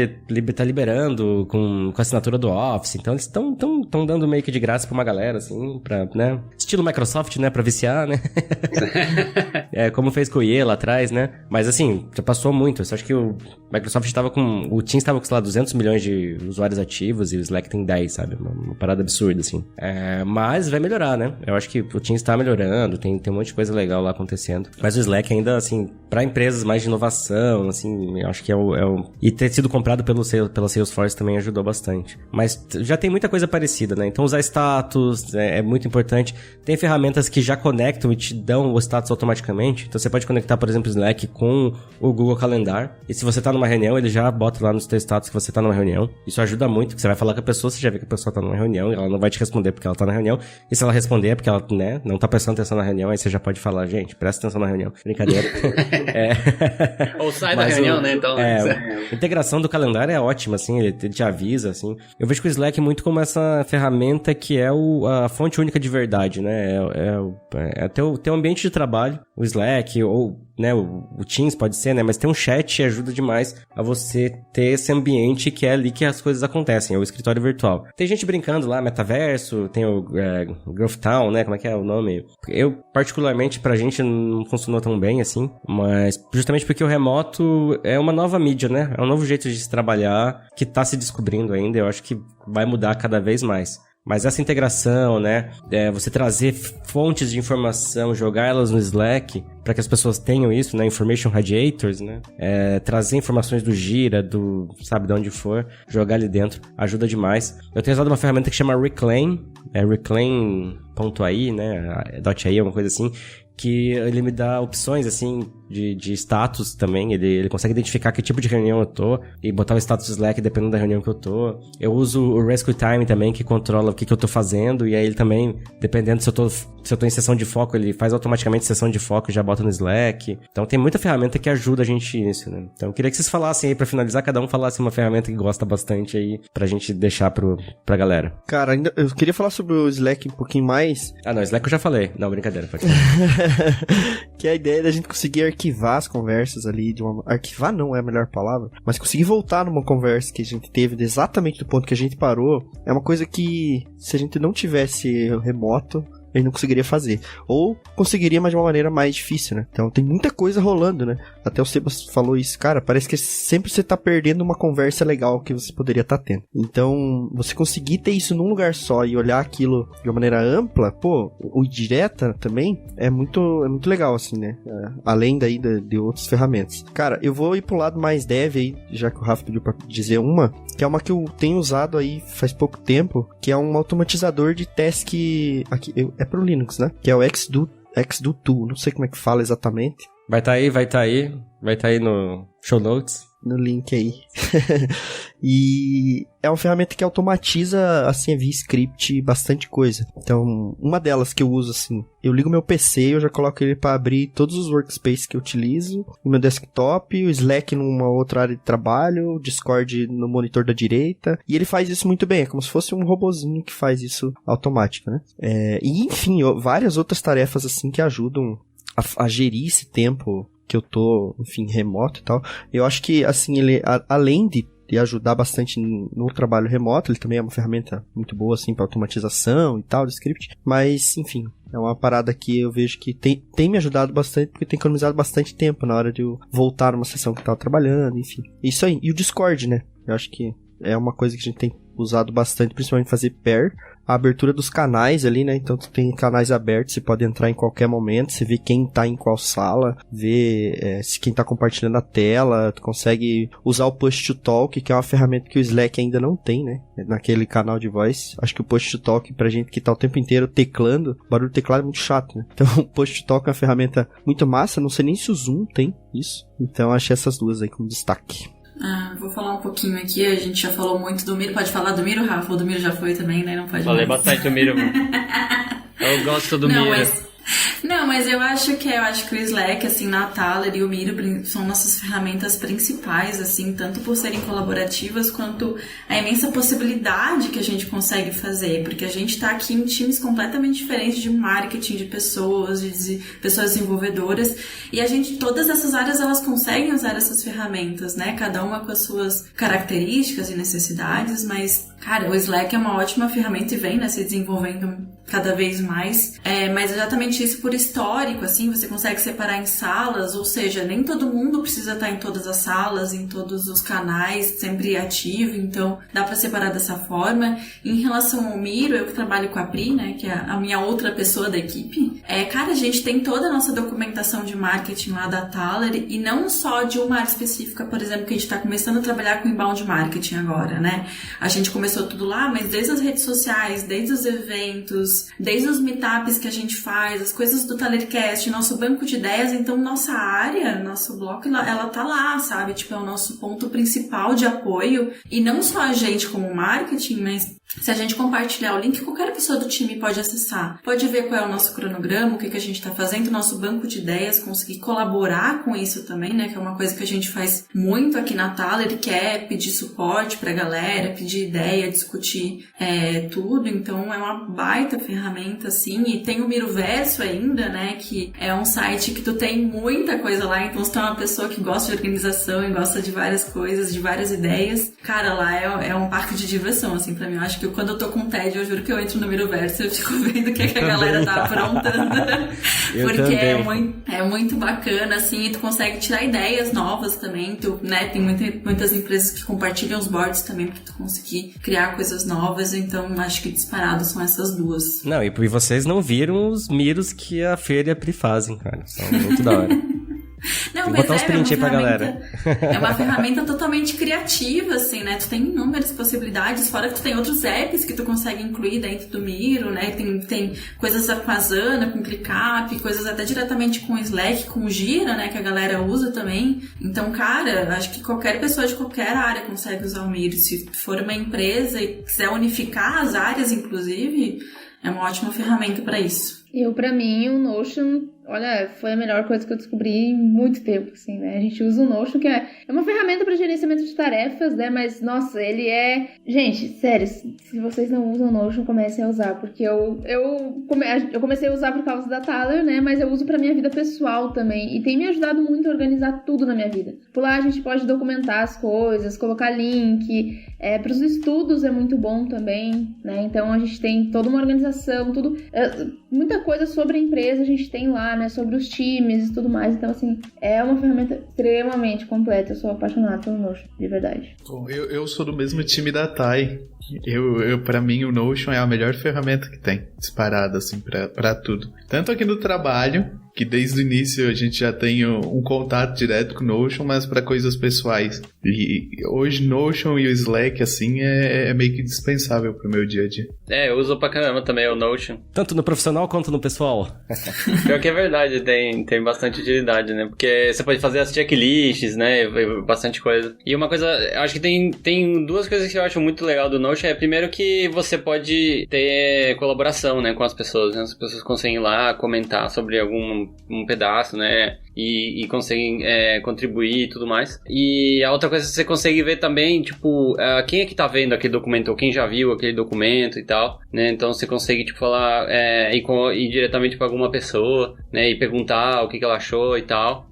tá liberando com a assinatura do Office, então eles estão dando meio que de graça pra uma galera, assim, pra, né, estilo Microsoft, né, pra viciar, né, como fez com o IE lá atrás, né, mas assim, já passou muito, eu acho que o Microsoft o Teams tava com, sei lá, 200 milhões de usuários ativos e o Slack tem 10, sabe, uma parada absurda, assim, mas vai melhorar, né, eu acho que o Teams tá melhorando, tem um monte de coisa legal lá acontecendo, mas o Slack ainda, assim, pra empresas mais de inovação, assim, eu acho que e ter sido comprado pela Salesforce também ajudou bastante. Mas já tem muita coisa parecida, né? Então usar status é muito importante. Tem ferramentas que já conectam e te dão o status automaticamente. Então você pode conectar, por exemplo, o Slack com o Google Calendar. E se você tá numa reunião, ele já bota lá no seu status que você tá numa reunião. Isso ajuda muito, porque você vai falar com a pessoa, você já vê que a pessoa tá numa reunião, e ela não vai te responder porque ela tá na reunião. E se ela responder é porque ela, né, não tá prestando atenção na reunião, aí você já pode falar, gente, presta atenção na reunião. Brincadeira. Ou sai da reunião, né? Então, a integração do calendário é ótima, assim, ele te avisa, assim. Eu vejo que o Slack muito como essa ferramenta que é a fonte única de verdade, né? Teu ambiente de trabalho, o Slack, ou, né, o Teams pode ser, né? Mas tem um chat e ajuda demais a você ter esse ambiente que é ali que as coisas acontecem, é o escritório virtual. Tem gente brincando lá, metaverso, tem o Growth Town, né? Como é que é o nome? Eu, particularmente, pra gente não funcionou tão bem, assim, mas justamente porque o remoto é uma nova mídia, né? É um novo jeito de se trabalhar que tá se descobrindo ainda, eu acho que vai mudar cada vez mais. Mas essa integração, né, você trazer fontes de informação, jogar elas no Slack, para que as pessoas tenham isso, né, Information Radiators, né, trazer informações do Gira, sabe, de onde for, jogar ali dentro, ajuda demais. Eu tenho usado uma ferramenta que chama Reclaim, reclaim.ai, né, .ai, uma coisa assim, que ele me dá opções, assim, de status também. Ele consegue identificar que tipo de reunião eu tô e botar o status Slack dependendo da reunião que eu tô. Eu uso o Rescue Time também, que controla o que eu tô fazendo, e aí ele também, dependendo se eu tô em sessão de foco, ele faz automaticamente sessão de foco e já bota no Slack. Então tem muita ferramenta que ajuda a gente nisso, né? Então eu queria que vocês falassem aí, pra finalizar, cada um falasse uma ferramenta que gosta bastante aí, pra gente deixar pra galera. Cara, ainda eu queria falar sobre o Slack um pouquinho mais. Não, Slack eu já falei. Não, brincadeira, pode que é a ideia da gente conseguir arquivar as conversas ali, arquivar não é a melhor palavra, mas conseguir voltar numa conversa que a gente teve exatamente do ponto que a gente parou, é uma coisa que, se a gente não tivesse remoto, a gente não conseguiria fazer. Ou conseguiria, mas de uma maneira mais difícil, né? Então tem muita coisa rolando, né? Até o Sebas falou isso. Cara, parece que sempre você tá perdendo uma conversa legal que você poderia estar tendo. Então, você conseguir ter isso num lugar só e olhar aquilo de uma maneira ampla, o direta também, é muito legal, assim, né? Além daí de outras ferramentas. Cara, eu vou ir pro lado mais dev aí, já que o Rafa pediu pra dizer uma, que é uma que eu tenho usado aí faz pouco tempo, que é um automatizador de task aqui, é pro Linux, né? Que é o XDo Tool, não sei como é que fala exatamente, Vai tá aí no show notes. No link aí. E é uma ferramenta que automatiza, assim, via script, bastante coisa. Então, uma delas que eu uso, assim, eu ligo meu PC e eu já coloco ele para abrir todos os workspaces que eu utilizo, o meu desktop, o Slack numa outra área de trabalho, o Discord no monitor da direita, e ele faz isso muito bem, é como se fosse um robozinho que faz isso automático, né? E, enfim, várias outras tarefas, assim, que ajudam a gerir esse tempo que eu tô, enfim, remoto e tal. Eu acho que, assim, ele, além de ajudar bastante no trabalho remoto, ele também é uma ferramenta muito boa, assim, para automatização e tal, de script, mas, enfim, é uma parada que eu vejo que tem me ajudado bastante, porque tem economizado bastante tempo na hora de eu voltar numa sessão que eu tava trabalhando, enfim. Isso aí. E o Discord, né? Eu acho que é uma coisa que a gente tem usado bastante, principalmente fazer pair, a abertura dos canais ali, né? Então tu tem canais abertos, você pode entrar em qualquer momento, você vê quem tá em qual sala, vê se quem tá compartilhando a tela, tu consegue usar o Push to Talk, que é uma ferramenta que o Slack ainda não tem, né? Naquele canal de voz. Acho que o Push to Talk, pra gente que tá o tempo inteiro teclando, o barulho do teclado é muito chato, né? Então o Push to Talk é uma ferramenta muito massa, não sei nem se o Zoom tem isso. Então achei essas duas aí como destaque. Vou falar um pouquinho aqui, a gente já falou muito do Miro. Pode falar do Miro, Rafa? O do Miro já foi também, né? Não pode Falei mais. bastante do Miro. Eu gosto do Miro. Mas eu acho que o Slack, assim, na Thaler e o Miro são nossas ferramentas principais, assim, tanto por serem colaborativas quanto a imensa possibilidade que a gente consegue fazer, porque a gente tá aqui em times completamente diferentes de marketing, de pessoas, de pessoas desenvolvedoras, e todas essas áreas, elas conseguem usar essas ferramentas, né, cada uma com as suas características e necessidades, mas, cara, o Slack é uma ótima ferramenta e vem, né, se desenvolvendo cada vez mais, mas exatamente isso por histórico, assim, você consegue separar em salas, ou seja, nem todo mundo precisa estar em todas as salas, em todos os canais, sempre ativo, então dá para separar dessa forma. Em relação ao Miro, eu que trabalho com a Pri, né, que é a minha outra pessoa da equipe, cara, a gente tem toda a nossa documentação de marketing lá da Thaler, e não só de uma área específica, por exemplo, que a gente está começando a trabalhar com inbound marketing agora, né, a gente começou tudo lá, mas desde as redes sociais, desde os eventos, desde os meetups que a gente faz, as coisas do Talercast, nosso banco de ideias, então nossa área, nosso bloco, ela tá lá, sabe? Tipo, é o nosso ponto principal de apoio, e não só a gente como marketing, mas se a gente compartilhar o link, qualquer pessoa do time pode acessar. Pode ver qual é o nosso cronograma, o que a gente tá fazendo, nosso banco de ideias, conseguir colaborar com isso também, né? Que é uma coisa que a gente faz muito aqui na Thaler, que é pedir suporte pra galera, pedir ideia, discutir tudo. Então é uma baita ferramenta, assim. E tem o Miroverso ainda, né? Que é um site que tu tem muita coisa lá. Então se tu é uma pessoa que gosta de organização e gosta de várias coisas, de várias ideias, cara, lá é um parque de diversão, assim, pra mim. Eu acho que quando eu tô com tédio, eu juro que eu entro no Miroverso e eu fico vendo o que a galera tá aprontando. Porque é muito bacana, assim, e tu consegue tirar ideias novas também. Tu, né, tem muitas empresas que compartilham os boards também pra tu conseguir criar coisas novas. Então, acho que disparado são essas duas. Não, e vocês não viram os miros que a Feira e a Pri fazem, cara. São muito da hora. Não, vou mas botar uns print aí pra galera. É uma ferramenta totalmente criativa, assim, né? Tu tem inúmeras possibilidades, fora que tu tem outros apps que tu consegue incluir dentro do Miro, né? Tem coisas com a Asana, com o ClickUp, coisas até diretamente com o Slack, com o Gira, né? Que a galera usa também. Então, cara, acho que qualquer pessoa de qualquer área consegue usar o Miro. Se for uma empresa e quiser unificar as áreas, inclusive, é uma ótima ferramenta para isso. Pra mim, o Notion, olha, foi a melhor coisa que eu descobri em muito tempo, assim, né? A gente usa o Notion, que é uma ferramenta para gerenciamento de tarefas, né? Mas, nossa, ele é... Gente, sério, se vocês não usam o Notion, comecem a usar, porque eu comecei a usar por causa da Thaler, né? Mas eu uso pra minha vida pessoal também, e tem me ajudado muito a organizar tudo na minha vida. Por lá a gente pode documentar as coisas, colocar link, para os estudos é muito bom também, né? Então a gente tem toda uma organização, tudo... muita coisa sobre a empresa a gente tem lá, né? Sobre os times e tudo mais. Então, assim, é uma ferramenta extremamente completa. Eu sou apaixonada pelo Notion, de verdade. Bom, eu sou do mesmo time da Thay. Pra mim, o Notion é a melhor ferramenta que tem, disparada, assim, pra tudo. Tanto aqui no trabalho, que desde o início a gente já tem um contato direto com o Notion, mas para coisas pessoais. E hoje Notion e o Slack, assim, é meio que dispensável pro meu dia a dia. Eu uso pra caramba também o Notion. Tanto no profissional quanto no pessoal. Pior que é verdade, tem bastante utilidade, né? Porque você pode fazer as checklists, né? Bastante coisa. E uma coisa, acho que tem duas coisas que eu acho muito legal do Notion. Primeiro que você pode ter colaboração, né, com as pessoas, né? As pessoas conseguem ir lá comentar sobre um pedaço, né? E conseguem contribuir e tudo mais. E a outra coisa que você consegue ver também, tipo, quem é que tá vendo aquele documento, ou quem já viu aquele documento e tal, né? Então você consegue, tipo, falar, ir diretamente pra alguma pessoa, né? E perguntar o que ela achou e tal.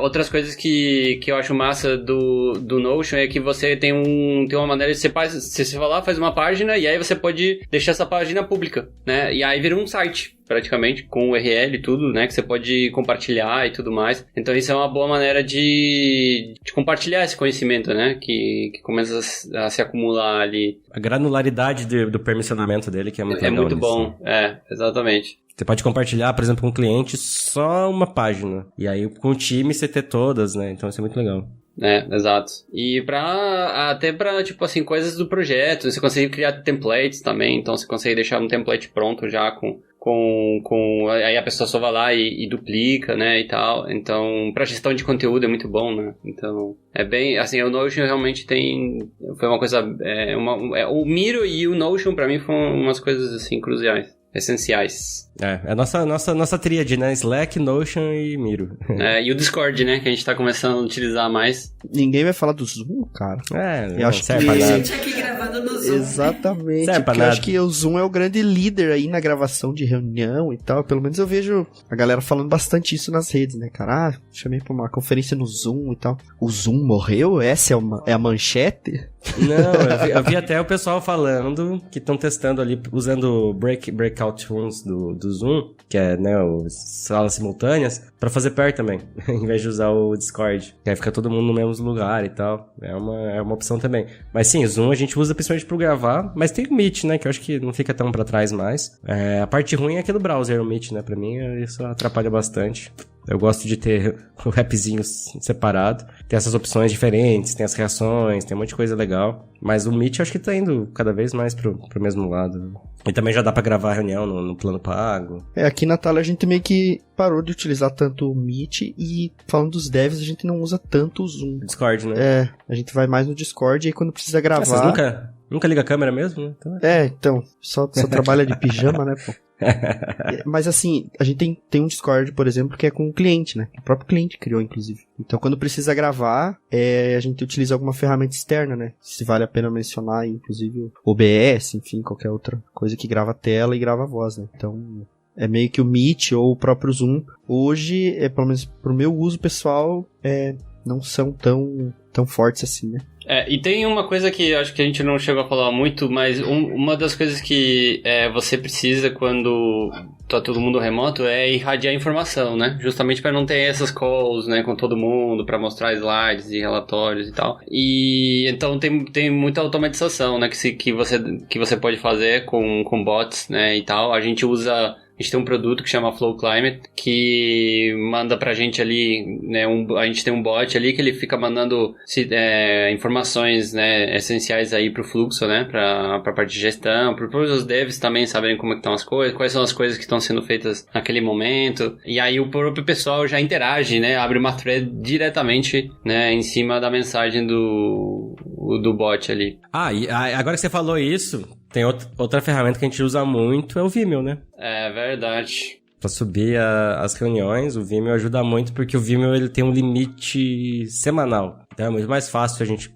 Outras coisas que eu acho massa do Notion é que você tem uma maneira de você vai lá, faz uma página e aí você pode deixar essa página pública, né? E aí vira um site, praticamente, com URL e tudo, né? Que você pode compartilhar e tudo mais. Então isso é uma boa maneira de compartilhar esse conhecimento, né? Que começa a se acumular ali. A granularidade do permissionamento dele, que é muito legal. É muito bom, exatamente. Você pode compartilhar, por exemplo, com um cliente só uma página. E aí com o time você ter todas, né? Então isso é muito legal. Exato. E até pra, tipo assim, coisas do projeto, você consegue criar templates também, então você consegue deixar um template pronto já aí a pessoa só vai lá e duplica, né, e tal. Então, pra gestão de conteúdo é muito bom, né? Então, é bem, assim, o Notion realmente foi uma coisa, o Miro e o Notion pra mim foram umas coisas, assim, cruciais. Essenciais. É a nossa tríade, né? Slack, Notion e Miro. E o Discord, né? Que a gente tá começando a utilizar mais. Ninguém vai falar do Zoom, cara. Eu acho que a gente aqui gravando no Zoom. Exatamente. Porque eu acho que o Zoom é o grande líder aí na gravação de reunião e tal. Pelo menos eu vejo a galera falando bastante isso nas redes, né, cara? Chamei pra uma conferência no Zoom e tal. O Zoom morreu? Essa é a manchete? Não, eu vi até o pessoal falando que estão testando ali, usando breakout rooms do Zoom, que é, né, salas simultâneas, pra fazer pair também, em vez de usar o Discord. Que aí fica todo mundo no mesmo lugar e tal. É uma opção também. Mas sim, o Zoom a gente usa principalmente pra gravar, mas tem o Meet, né, que eu acho que não fica tão pra trás mais. A parte ruim é aqui do browser, o Meet, né, pra mim isso atrapalha bastante. Eu gosto de ter o rapzinho separado. Tem essas opções diferentes, tem as reações, tem um monte de coisa legal. Mas o Meet eu acho que tá indo cada vez mais pro mesmo lado. E também já dá pra gravar a reunião no plano pago. Aqui na Thaler a gente meio que parou de utilizar tanto o Meet e, falando dos devs, a gente não usa tanto o Zoom. Discord, né? A gente vai mais no Discord e aí quando precisa gravar... Vocês nunca liga a câmera mesmo, né? Então só trabalha de pijama, né, pô? Mas assim, a gente tem um Discord, por exemplo, que é com o cliente, né? O próprio cliente criou, inclusive. Então, quando precisa gravar, a gente utiliza alguma ferramenta externa, né? Se vale a pena mencionar, inclusive o OBS, enfim, qualquer outra coisa que grava a tela e grava a voz, né? Então, é meio que o Meet ou o próprio Zoom. Hoje, pelo menos pro meu uso pessoal, não são tão fortes assim, né? E tem uma coisa que acho que a gente não chegou a falar muito, mas uma das coisas que você precisa quando tá todo mundo remoto é irradiar informação, né? Justamente para não ter essas calls, né, com todo mundo, para mostrar slides e relatórios e tal. E então tem muita automatização, né, que você pode fazer com bots, né, e tal. A gente tem um produto que chama Flow Climate, que manda pra gente ali, né, a gente tem um bot ali que ele fica mandando informações, né, essenciais aí pro fluxo, né, pra parte de gestão, pros os devs também saberem como é que estão as coisas, quais são as coisas que estão sendo feitas naquele momento, e aí o próprio pessoal já interage, né, abre uma thread diretamente, né, em cima da mensagem do bot ali. E agora que você falou isso, tem outra ferramenta que a gente usa muito, é o Vimeo, né? É verdade. Pra subir as reuniões, o Vimeo ajuda muito, porque o Vimeo ele tem um limite semanal. Então é muito mais fácil a gente,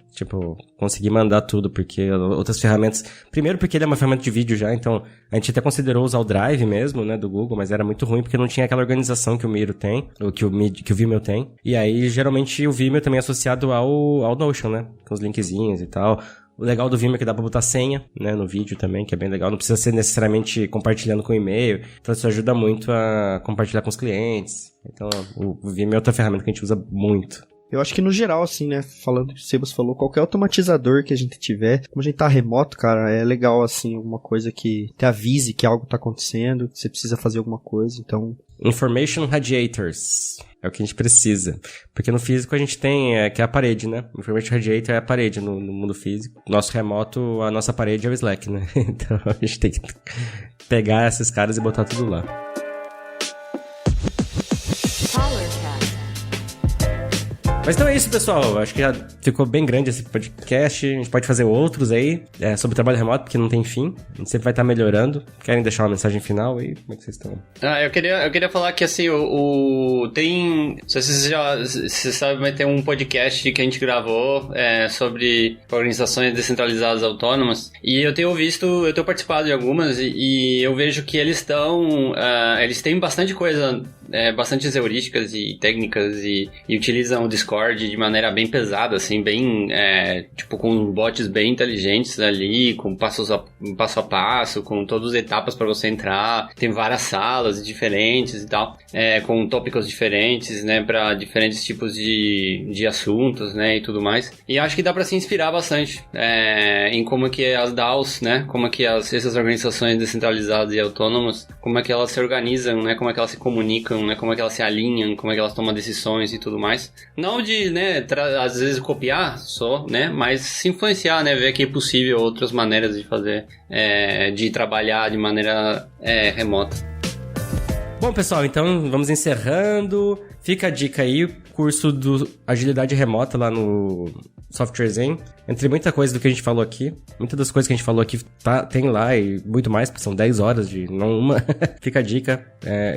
conseguir mandar tudo, porque outras ferramentas... Primeiro porque ele é uma ferramenta de vídeo já, então a gente até considerou usar o Drive mesmo, né, do Google, mas era muito ruim porque não tinha aquela organização que o Miro tem, ou que o Vimeo tem. E aí, geralmente, o Vimeo também é associado ao Notion, né, com os linkzinhos e tal. O legal do Vimeo é que dá pra botar senha, né, no vídeo também, que é bem legal. Não precisa ser necessariamente compartilhando com e-mail. Então isso ajuda muito a compartilhar com os clientes. Então o Vimeo é outra ferramenta que a gente usa muito. Eu acho que no geral, assim, né, falando que o Sebas falou, qualquer automatizador que a gente tiver, como a gente tá remoto, cara, é legal, assim, alguma coisa que te avise que algo tá acontecendo, que você precisa fazer alguma coisa, então... Information Radiators. É o que a gente precisa. Porque no físico a gente tem, que é a parede, né? Information Radiator é a parede no mundo físico. Nosso remoto, a nossa parede é o Slack, né? Então a gente tem que pegar esses caras e botar tudo lá. Mas então é isso, pessoal. Acho que já ficou bem grande esse podcast. A gente pode fazer outros aí sobre trabalho remoto, porque não tem fim. A gente sempre vai estar melhorando. Querem deixar uma mensagem final aí? Como é que vocês estão? Eu queria falar que, assim, tem... Não sei se vocês sabem, mas tem um podcast que a gente gravou sobre organizações descentralizadas autônomas. E eu tenho participado de algumas e eu vejo que eles têm bastante coisa, bastantes heurísticas e técnicas e utilizam o Discord de maneira bem pesada, assim, bem, com bots bem inteligentes ali, com passo a passo, com todas as etapas para você entrar, tem várias salas diferentes e tal, com tópicos diferentes, né, para diferentes tipos de assuntos, né, e tudo mais. E acho que dá para se inspirar bastante em como que as DAOs, né, como que essas organizações descentralizadas e autônomas, como é que elas se organizam, né, como é que elas se comunicam, né, como é que elas se alinham, como é que elas tomam decisões e tudo mais. Não de, né, às vezes copiar só, né, mas se influenciar, né, ver que é possível outras maneiras de fazer, de trabalhar de maneira remota. Bom, pessoal, então vamos encerrando. Fica a dica aí, curso do Agilidade Remota lá no Software Zen. Entre muita coisa do que a gente falou aqui, muitas das coisas que a gente falou aqui tem lá e muito mais, porque são 10 horas de não uma. Fica a dica.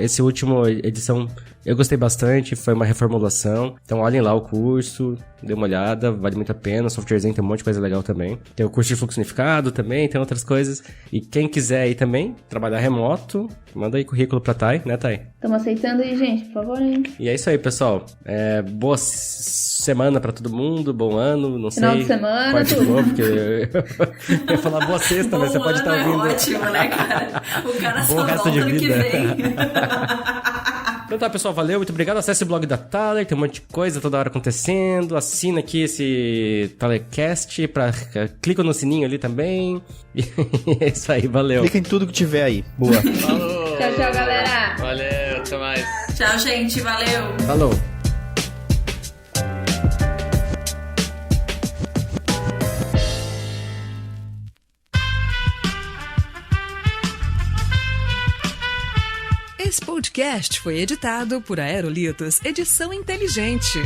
Esse último edição eu gostei bastante, foi uma reformulação. Então olhem lá o curso, dê uma olhada, vale muito a pena. O Software Zen tem um monte de coisa legal também. Tem o curso de fluxo unificado também, tem outras coisas. E quem quiser aí também, trabalhar remoto, manda aí currículo pra Thay, né, Thay? Estamos aceitando aí, gente, por favor, hein? E é isso aí, pessoal. Boa semana pra todo mundo, bom ano, não Final sei. de semana, qual tudo. for, porque eu ia falar boa sexta, mas você pode estar ouvindo. Ótimo, né, cara? O cara Bom só resto volta de ano que vida. vem. Então tá, pessoal, valeu, muito obrigado. Acesse o blog da Thaler, tem um monte de coisa toda hora acontecendo. Assina aqui esse Thalercast, clica no sininho ali também. E é isso aí, valeu. Clica em tudo que tiver aí. Boa. Falou! Tchau, tchau, galera! Valeu, até mais! Tchau, gente. Valeu. Falou. Esse podcast foi editado por Aerolitos Edição Inteligente.